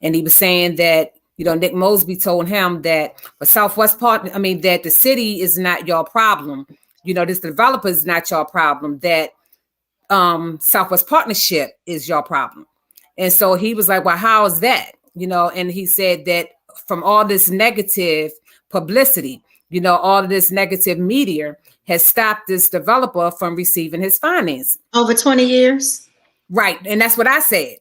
And he was saying that, Nick Mosby told him that for Southwest that the city is not your problem. This developer is not your problem, that Southwest Partnership is your problem. And so he was like, well, how is that? And he said that from all this negative publicity, all of this negative media has stopped this developer from receiving his financing. Over 20 years? Right. And that's what I said,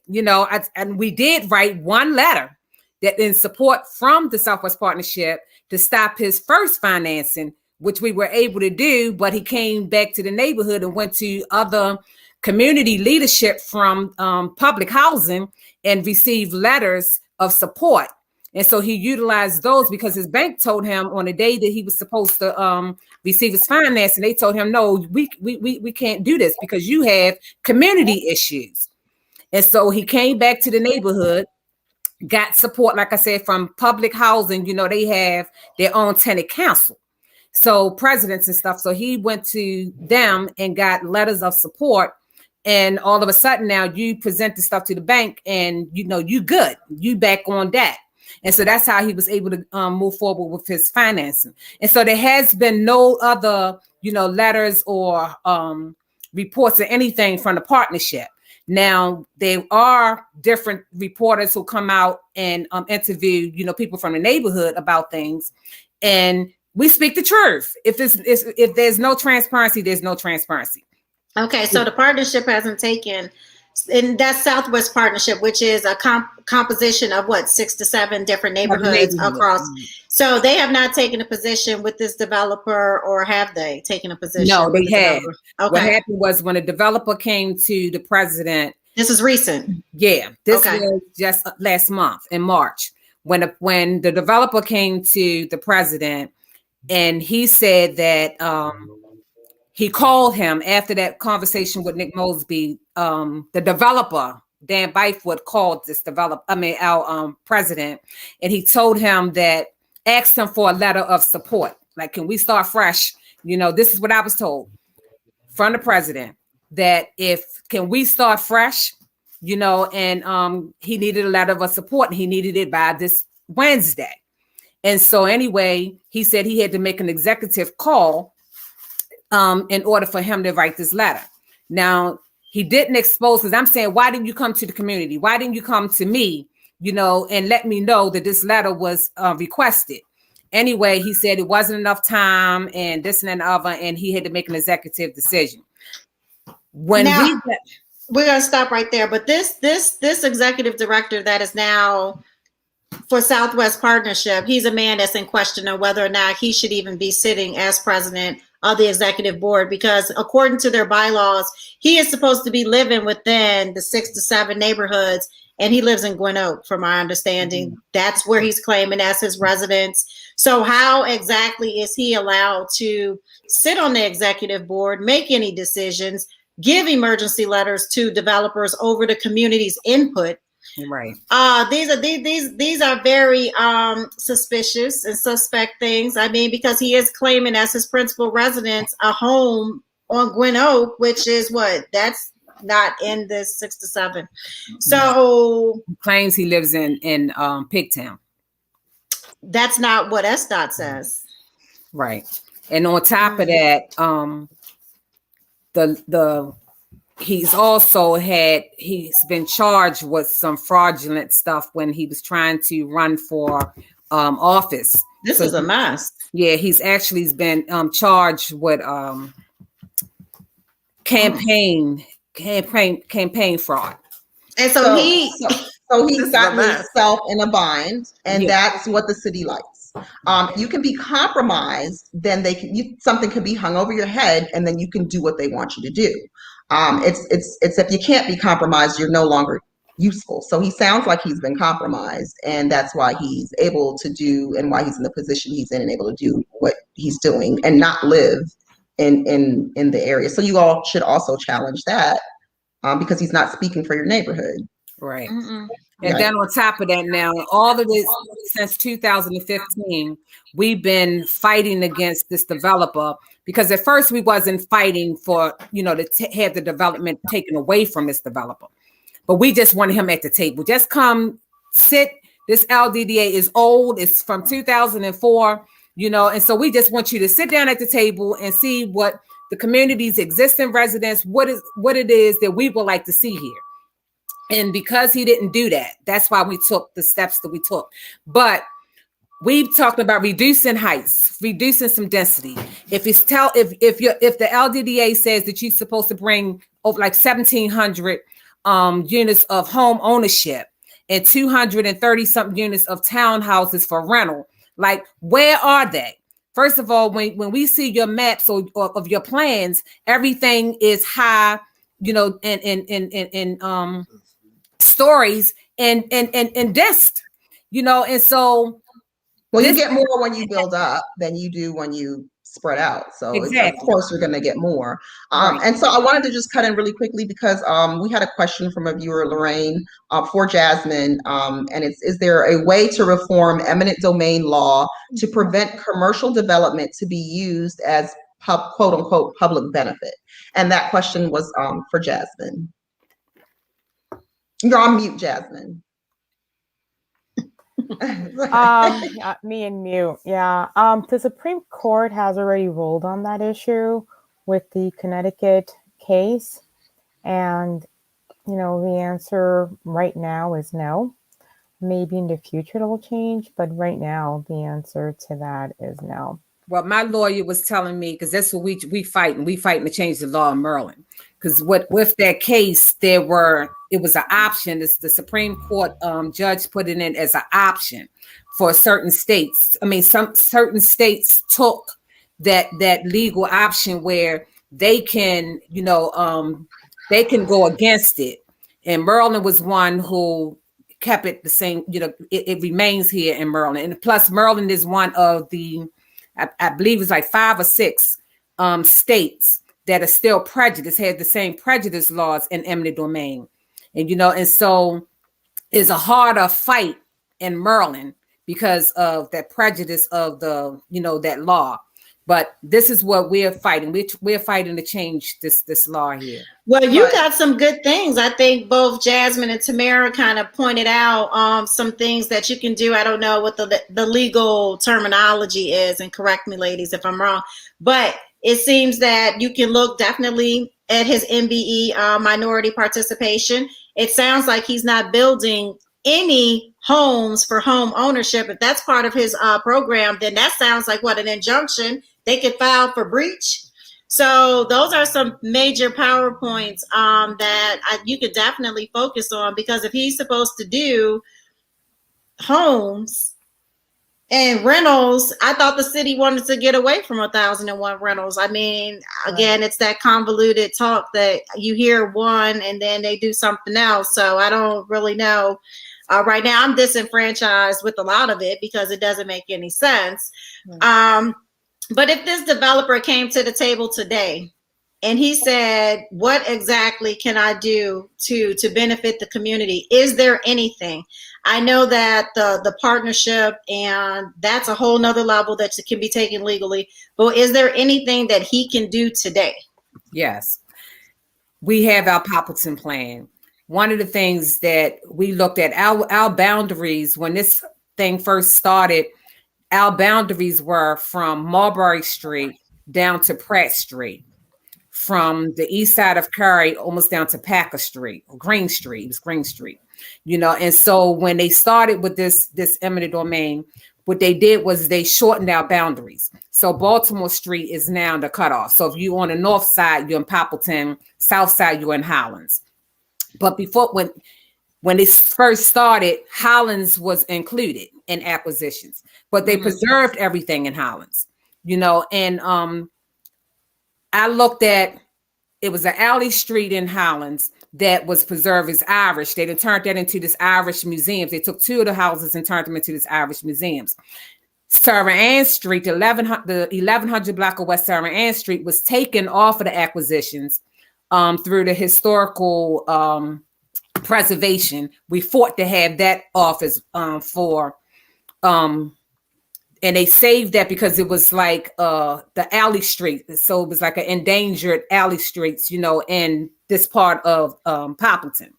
and we did write one letter that in support from the Southwest Partnership to stop his first financing, which we were able to do, but he came back to the neighborhood and went to other community leadership from public housing and received letters of support. And so he utilized those because his bank told him on the day that he was supposed to receive his financing, they told him, no, we can't do this because you have community issues. And so he came back to the neighborhood, got support, like I said, from public housing. They have their own tenant council, so presidents and stuff. So he went to them and got letters of support. And all of a sudden now you present the stuff to the bank and, you good, you back on that. And so that's how he was able to move forward with his financing. And so there has been no other, letters or reports or anything from the partnership. Now, there are different reporters who come out and interview, people from the neighborhood about things. And we speak the truth. If there's no transparency, there's no transparency. Okay, so the partnership hasn't taken, and that's Southwest Partnership, which is a composition of 6 to 7 different neighborhoods across. So they have not taken a position with this developer, or have they taken a position? No, they have. Okay. What happened was when a developer came to the president. This is recent. Yeah, this was just last month in March when the developer came to the president, and he said that he called him after that conversation with Nick Mosby. The developer, Dan Byford, called our president, and he told him that, asked him for a letter of support. Like, can we start fresh? This is what I was told from the president, that can we start fresh? And he needed a letter of support, and he needed it by this Wednesday. And so anyway, he said he had to make an executive call in order for him to write this letter. Now, he didn't expose, because I'm saying, why didn't you come to the community? Why didn't you come to me, and let me know that this letter was requested? Anyway, he said it wasn't enough time and this and the other, and he had to make an executive decision. We're going to stop right there. But this executive director that is now for Southwest Partnership, he's a man that's in question of whether or not he should even be sitting as president of the executive board, because according to their bylaws, he is supposed to be living within the 6 to 7 neighborhoods, and he lives in Gwen Oak, from my understanding. That's where he's claiming as his residence. So how exactly is he allowed to sit on the executive board, make any decisions, give emergency letters to developers over the community's input? Right. These are very suspicious and suspect things. Because he is claiming as his principal residence a home on Gwen Oak, which is that's not in this 6 to 7. So he claims he lives in Pigtown. That's not what SDOT says. Right. And on top of that, he's been charged with some fraudulent stuff when he was trying to run for office. This is a mess. Yeah, he's been charged with campaign fraud. And so he's gotten himself in a bind, and that's what the city likes. You can be compromised, then something can be hung over your head, and then you can do what they want you to do. It's if you can't be compromised, you're no longer useful. So he sounds like he's been compromised, and that's why he's able to do, and why he's in the position he's in and able to do what he's doing and not live in the area. So you all should also challenge that, because he's not speaking for your neighborhood. Right. Mm-mm. And then on top of that, now all of this since 2015, we've been fighting against this developer because at first we wasn't fighting for, to have the development taken away from this developer, but we just wanted him at the table. Just come sit. This LDDA is old. It's from 2004, and so we just want you to sit down at the table and see what the community's existing residents, what it is that we would like to see here. And because he didn't do that, that's why we took the steps that we took. But we've talked about reducing heights, reducing some density. If the LDDA says that you're supposed to bring over like 1,700 units of home ownership and 230 something units of townhouses for rental, like where are they? First of all, when we see your maps or of your plans, everything is high, and stories and densed, and so you get more when you build up than you do when you spread out. So exactly. Of course, you're going to get more. Right. And so I wanted to just cut in really quickly because we had a question from a viewer, Lorraine, for Jasmine. And is there a way to reform eminent domain law to prevent commercial development to be used as quote unquote public benefit? And that question was for Jasmine. You're on mute, Jasmine. Me and mute. Yeah. The Supreme Court has already ruled on that issue with the Connecticut case. And, the answer right now is no. Maybe in the future it will change, but right now the answer to that is no. Well, my lawyer was telling me, because that's what we fighting. We fighting to change the law in Maryland. Because with that case, it was an option. The Supreme Court judge put it in as an option for certain states. I mean, some certain states took that legal option where they can, they can go against it. And Maryland was one who kept it the same. It remains here in Maryland. And plus, Maryland is one of the, I believe it's like 5 or 6 states that are still prejudiced, have the same prejudice laws in eminent domain. And, and so it's a harder fight in Maryland because of that prejudice of the, that law. But this is what we're fighting. We're fighting to change this law here. Well, you got some good things. I think both Jasmine and Tamara kind of pointed out some things that you can do. I don't know what the legal terminology is, and correct me, ladies, if I'm wrong. But it seems that you can look definitely at his MBE minority participation. It sounds like he's not building any homes for home ownership. If that's part of his program, then that sounds like an injunction. They could file for breach. So those are some major PowerPoints that you could definitely focus on, because if he's supposed to do homes and rentals, I thought the city wanted to get away from 1,001 rentals. I mean, again, It's that convoluted talk that you hear one and then they do something else. So I don't really know. Right now, I'm disenfranchised with a lot of it because it doesn't make any sense. But if this developer came to the table today and he said, what exactly can I do to benefit the community? Is there anything? I know that the partnership, and that's a whole nother level that can be taken legally, but is there anything that he can do today? Yes. We have our POPPLETON plan. One of the things that we looked at, our boundaries, when this thing first started, our boundaries were from Marbury Street down to Pratt Street, from the east side of Cary almost down to Packer Street, or Green Street. It was Green Street, And so when they started with this eminent domain, what they did was they shortened our boundaries. So Baltimore Street is now the cutoff. So if you're on the north side, you're in Poppleton. South side, you're in Highlands. But before, when it first started, Highlands was included in acquisitions, but they preserved everything in Highlands, and I looked at, it was an alley street in Highlands that was preserved as Irish. They turned that into this Irish museums. They took 2 of the houses and turned them into this Irish museums. Sarah Ann Street, the 1100 block of West Sarah Ann Street was taken off of the acquisitions through the historical preservation. We fought to have that office and they saved that because it was like the alley street. So it was like an endangered alley streets, in this part of Poppleton.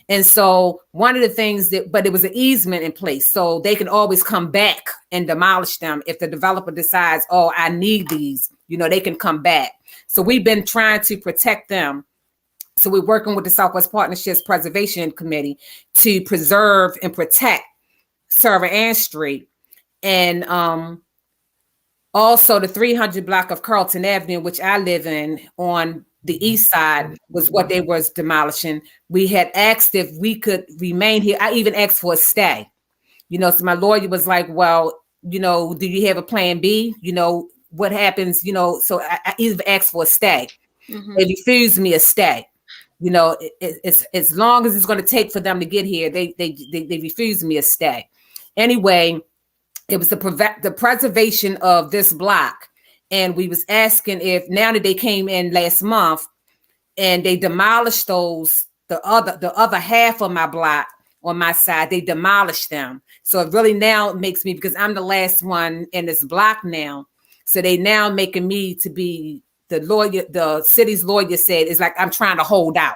And so one of the things but it was an easement in place. So they can always come back and demolish them. If the developer decides, oh, I need these, they can come back. So we've been trying to protect them. So we're working with the Southwest Partnerships Preservation Committee to preserve and protect Server Ann Street. And also the 300 block of Carlton Avenue, which I live in on the east side, was what they was demolishing. We had asked if we could remain here. I even asked for a stay. So my lawyer was like, well, do you have a plan B? What happens, so I even asked for a stay. Mm-hmm. They refused me a stay. It's as long as it's going to take for them to get here, they refused me a stay. Anyway, it was the preservation of this block. And we was asking if now that they came in last month and they demolished the other half of my block on my side, they demolished them. So it really now makes me, because I'm the last one in this block now. So they now making me to be the lawyer, the city's lawyer said, it's like I'm trying to hold out.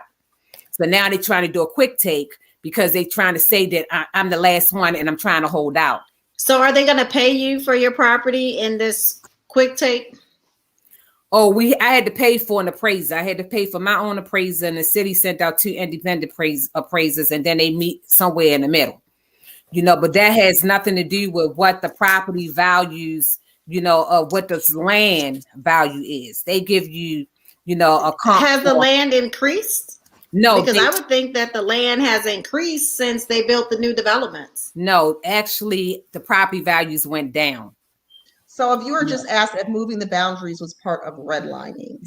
So now they're trying to do a quick take because they're trying to say that I'm the last one and I'm trying to hold out. So are they going to pay you for your property in this quick take? Oh, I had to pay for an appraiser. I had to pay for my own appraiser, and the city sent out 2 independent appraisers, and then they meet somewhere in the middle. But that has nothing to do with what the property values, of what the land value is. They give you, a comp. Has the land increased? No, because I would think that the land has increased since they built the new developments. No, actually, the property values went down. So if you were just asked if moving the boundaries was part of redlining.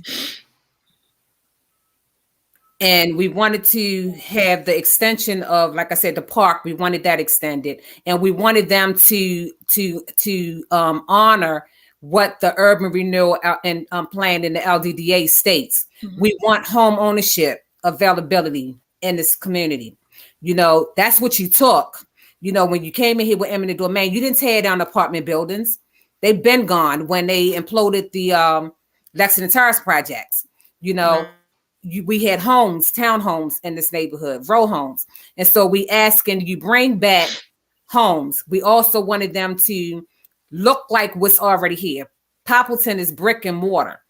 And we wanted to have the extension of, like I said, the park. We wanted that extended, and we wanted them to honor what the urban renewal and plan in the LDDA states. Mm-hmm. We want home ownership availability in this community. That's what you took. When you came in here with eminent domain, you didn't tear down apartment buildings. They've been gone when they imploded the Lexington Terrace projects. We had homes, townhomes in this neighborhood, row homes. And so we asking you bring back homes. We also wanted them to look like what's already here. Poppleton is brick and mortar,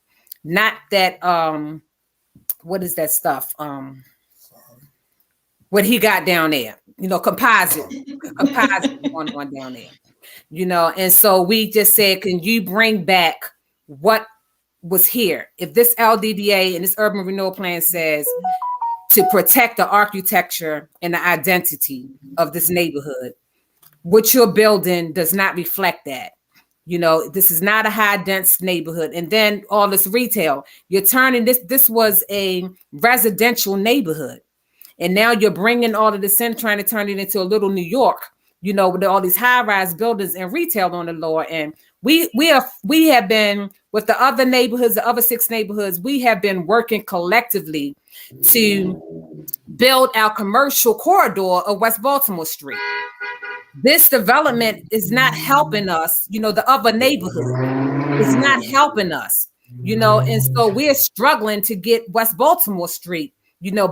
not that, what is that stuff? What he got down there, composite going on down there, and so we just said, can you bring back what was here? If this LDDA and this urban renewal plan says to protect the architecture and the identity of this neighborhood, what you're building does not reflect that. This is not a high dense neighborhood. And then all this retail, you're turning this was a residential neighborhood. And now you're bringing all of this in, trying to turn it into a little New York, with all these high rise buildings and retail on the lower end. We have been with the other neighborhoods, the other 6 neighborhoods, we have been working collectively to build our commercial corridor of West Baltimore Street. This development is not helping us, the other neighborhood is not helping us, and so we're struggling to get West Baltimore Street,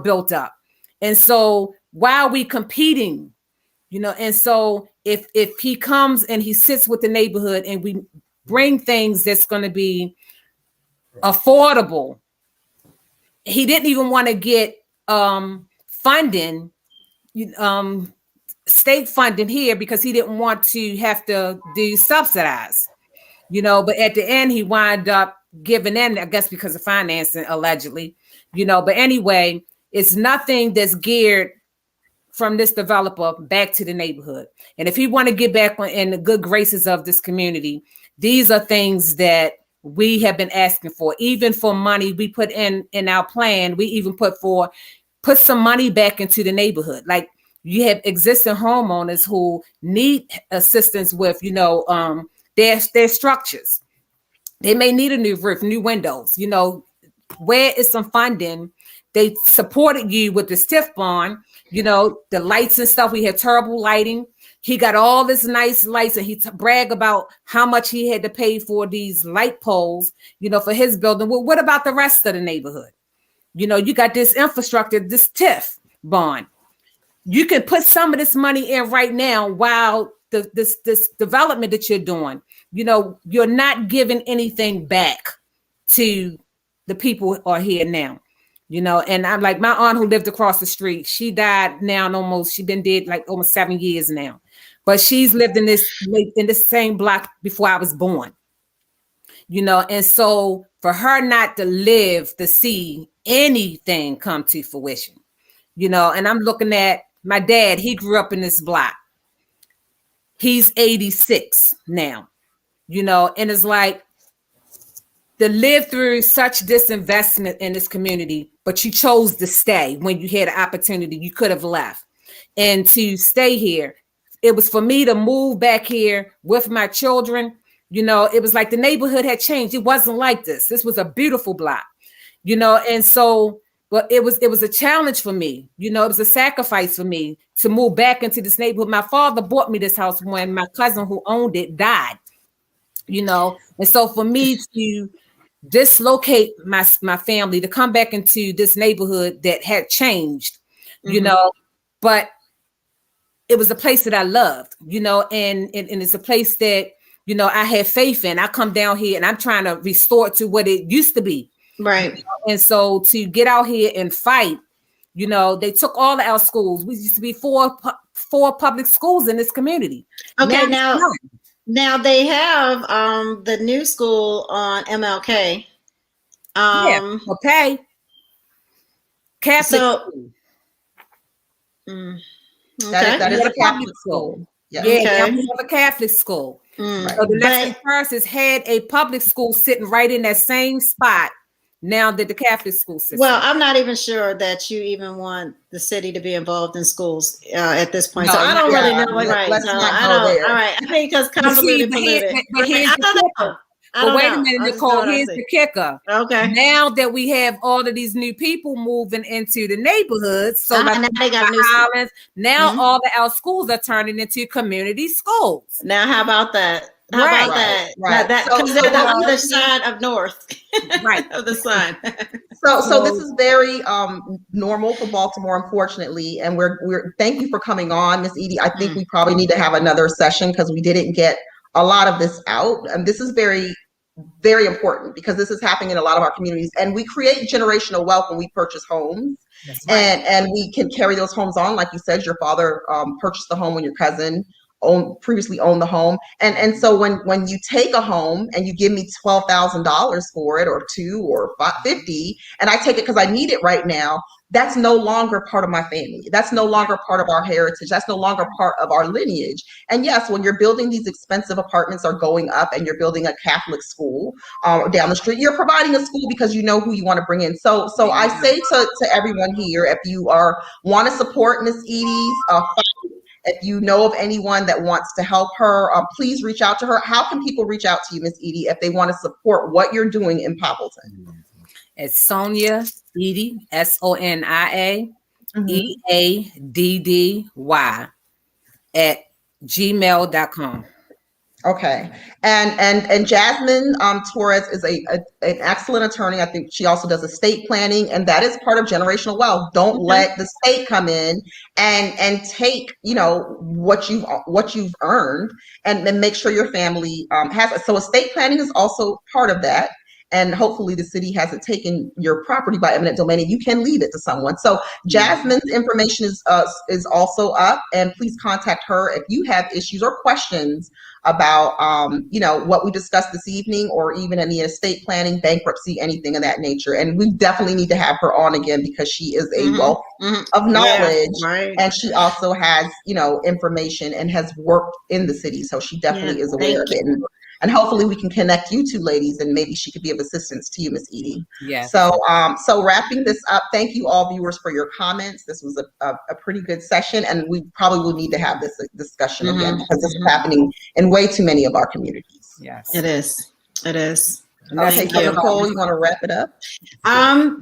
built up. And so while we competing, and so if he comes and he sits with the neighborhood and we bring things that's going to be affordable, he didn't even want to get funding, state funding here because he didn't want to have to do subsidize, but at the end he wound up giving in, I guess because of financing allegedly, but anyway, it's nothing that's geared from this developer back to the neighborhood. And if he want to get back in the good graces of this community, these are things that we have been asking for. Even for money we put in our plan, we even put some money back into the neighborhood. Like you have existing homeowners who need assistance with, their structures. They may need a new roof, new windows, where is some funding they supported you with this TIF bond, you know, the lights and stuff. We had terrible lighting. He got all this nice lights, and he brag about how much he had to pay for these light poles, you know, for his building. Well, what about the rest of the neighborhood? You know, you got this infrastructure, this TIF bond. You can put some of this money in right now while this development that you're doing, you know, you're not giving anything back to the people who are here now, you know. And I'm like, my aunt who lived across the street, she died now she been dead like almost 7 years now, but she's lived in this same block before I was born, you know. And so for her not to live to see anything come to fruition, you know. And I'm looking at my dad, he grew up in this block. He's 86 now, you know, and it's like to live through such disinvestment in this community, but you chose to stay when you had an opportunity. You could have left. And to stay here, it was for me to move back here with my children. You know, it was like the neighborhood had changed. It wasn't like this. This was a beautiful block, you know, and so, but it was a challenge for me. You know, it was a sacrifice for me to move back into this neighborhood. My father bought me this house when my cousin who owned it died, you know. And so for me to dislocate my family, to come back into this neighborhood that had changed, you know, but it was a place that I loved, you know, and it's a place that, you know, I had faith in. I come down here and I'm trying to restore it to what it used to be. Right. You know? And so to get out here and fight, you know, they took all of our schools. We used to be four public schools in this community. Okay, now they have the new school on MLK. Yeah, okay. Catholic school. Okay. That is a Catholic school. Yeah, Okay. we have a Catholic school. So the Leslie First has had a public school sitting right in that same spot now that the Catholic school system. Well, I'm not even sure that you even want the city to be involved in schools at this point. No, so I don't really know. let's So not I go don't. there. All right. I think because convoluted. But here's the kicker. But wait a minute, Nicole, here's the kicker. Okay. Now that we have all of these new people moving into the neighborhoods, so like now they got new islands, now all of our schools are turning into community schools. Now, how about that? How about that? Right. Because they're the other side of north, right, of the sun. So this is very normal for Baltimore, unfortunately, and we're thank you for coming on, Miss Edie. I think we probably need to have another session because we didn't get a lot of this out, and this is very, very important because this is happening in a lot of our communities, and we create generational wealth when we purchase homes. Right. And we can carry those homes on, like you said. Your father purchased the home when your cousin previously owned the home, and so when you take a home and you give me $12,000 for it, or $2 or $50, and I take it because I need it right now, that's no longer part of my family. That's no longer part of our heritage. That's no longer part of our lineage. And yes, when you're building these expensive apartments are going up, and you're building a Catholic school down the street, you're providing a school because you know who you want to bring in. So I say to everyone here, if you want to support Miss Edie's if you know of anyone that wants to help her, please reach out to her. How can people reach out to you, Miss Edie, if they want to support what you're doing in Poppleton? It's Sonia Edie, SONIA EADDY at gmail.com. Okay, and Jasmine Torres is an excellent attorney. I think she also does estate planning, and that is part of generational wealth. Don't let the state come in and take what you've earned, and make sure your family has it. So estate planning is also part of that. And hopefully the city hasn't taken your property by eminent domain, and you can leave it to someone. So Jasmine's information is also up, and please contact her if you have issues or questions about what we discussed this evening, or even any estate planning, bankruptcy, anything of that nature. And we definitely need to have her on again because she is a wealth of knowledge, and she also has information and has worked in the city, so she definitely is aware of it. And hopefully we can connect you two ladies, and maybe she could be of assistance to you, Miss Edie. Yeah. So wrapping this up, thank you all viewers for your comments. This was a pretty good session, and we probably will need to have this discussion again because this is happening in way too many of our communities. Yes. It is. Okay, so Nicole, you want to wrap it up?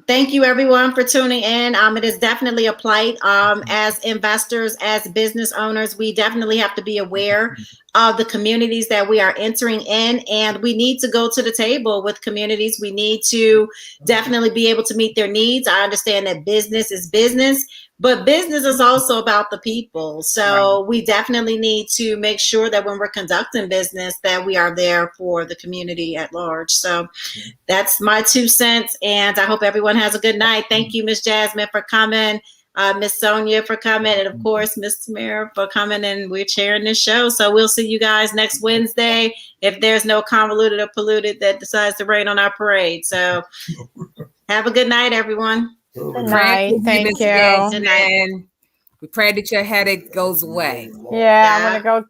Thank you everyone for tuning in. It is definitely a plight. As investors, as business owners, we definitely have to be aware of the communities that we are entering in, and we need to go to the table with communities. We need to definitely be able to meet their needs. I understand that business is business, but business is also about the people. So we definitely need to make sure that when we're conducting business, that we are there for the community at large. So that's my 2 cents. And I hope everyone has a good night. Thank you, Miss Jasmine, for coming. Miss Sonia for coming. And of course, Miss Tamara for coming. And we're chairing this show. So we'll see you guys next Wednesday if there's no convoluted or polluted that decides to rain on our parade. So have a good night, everyone. Good night. Thank you. Good night. We pray that your headache goes away. Yeah, I'm gonna go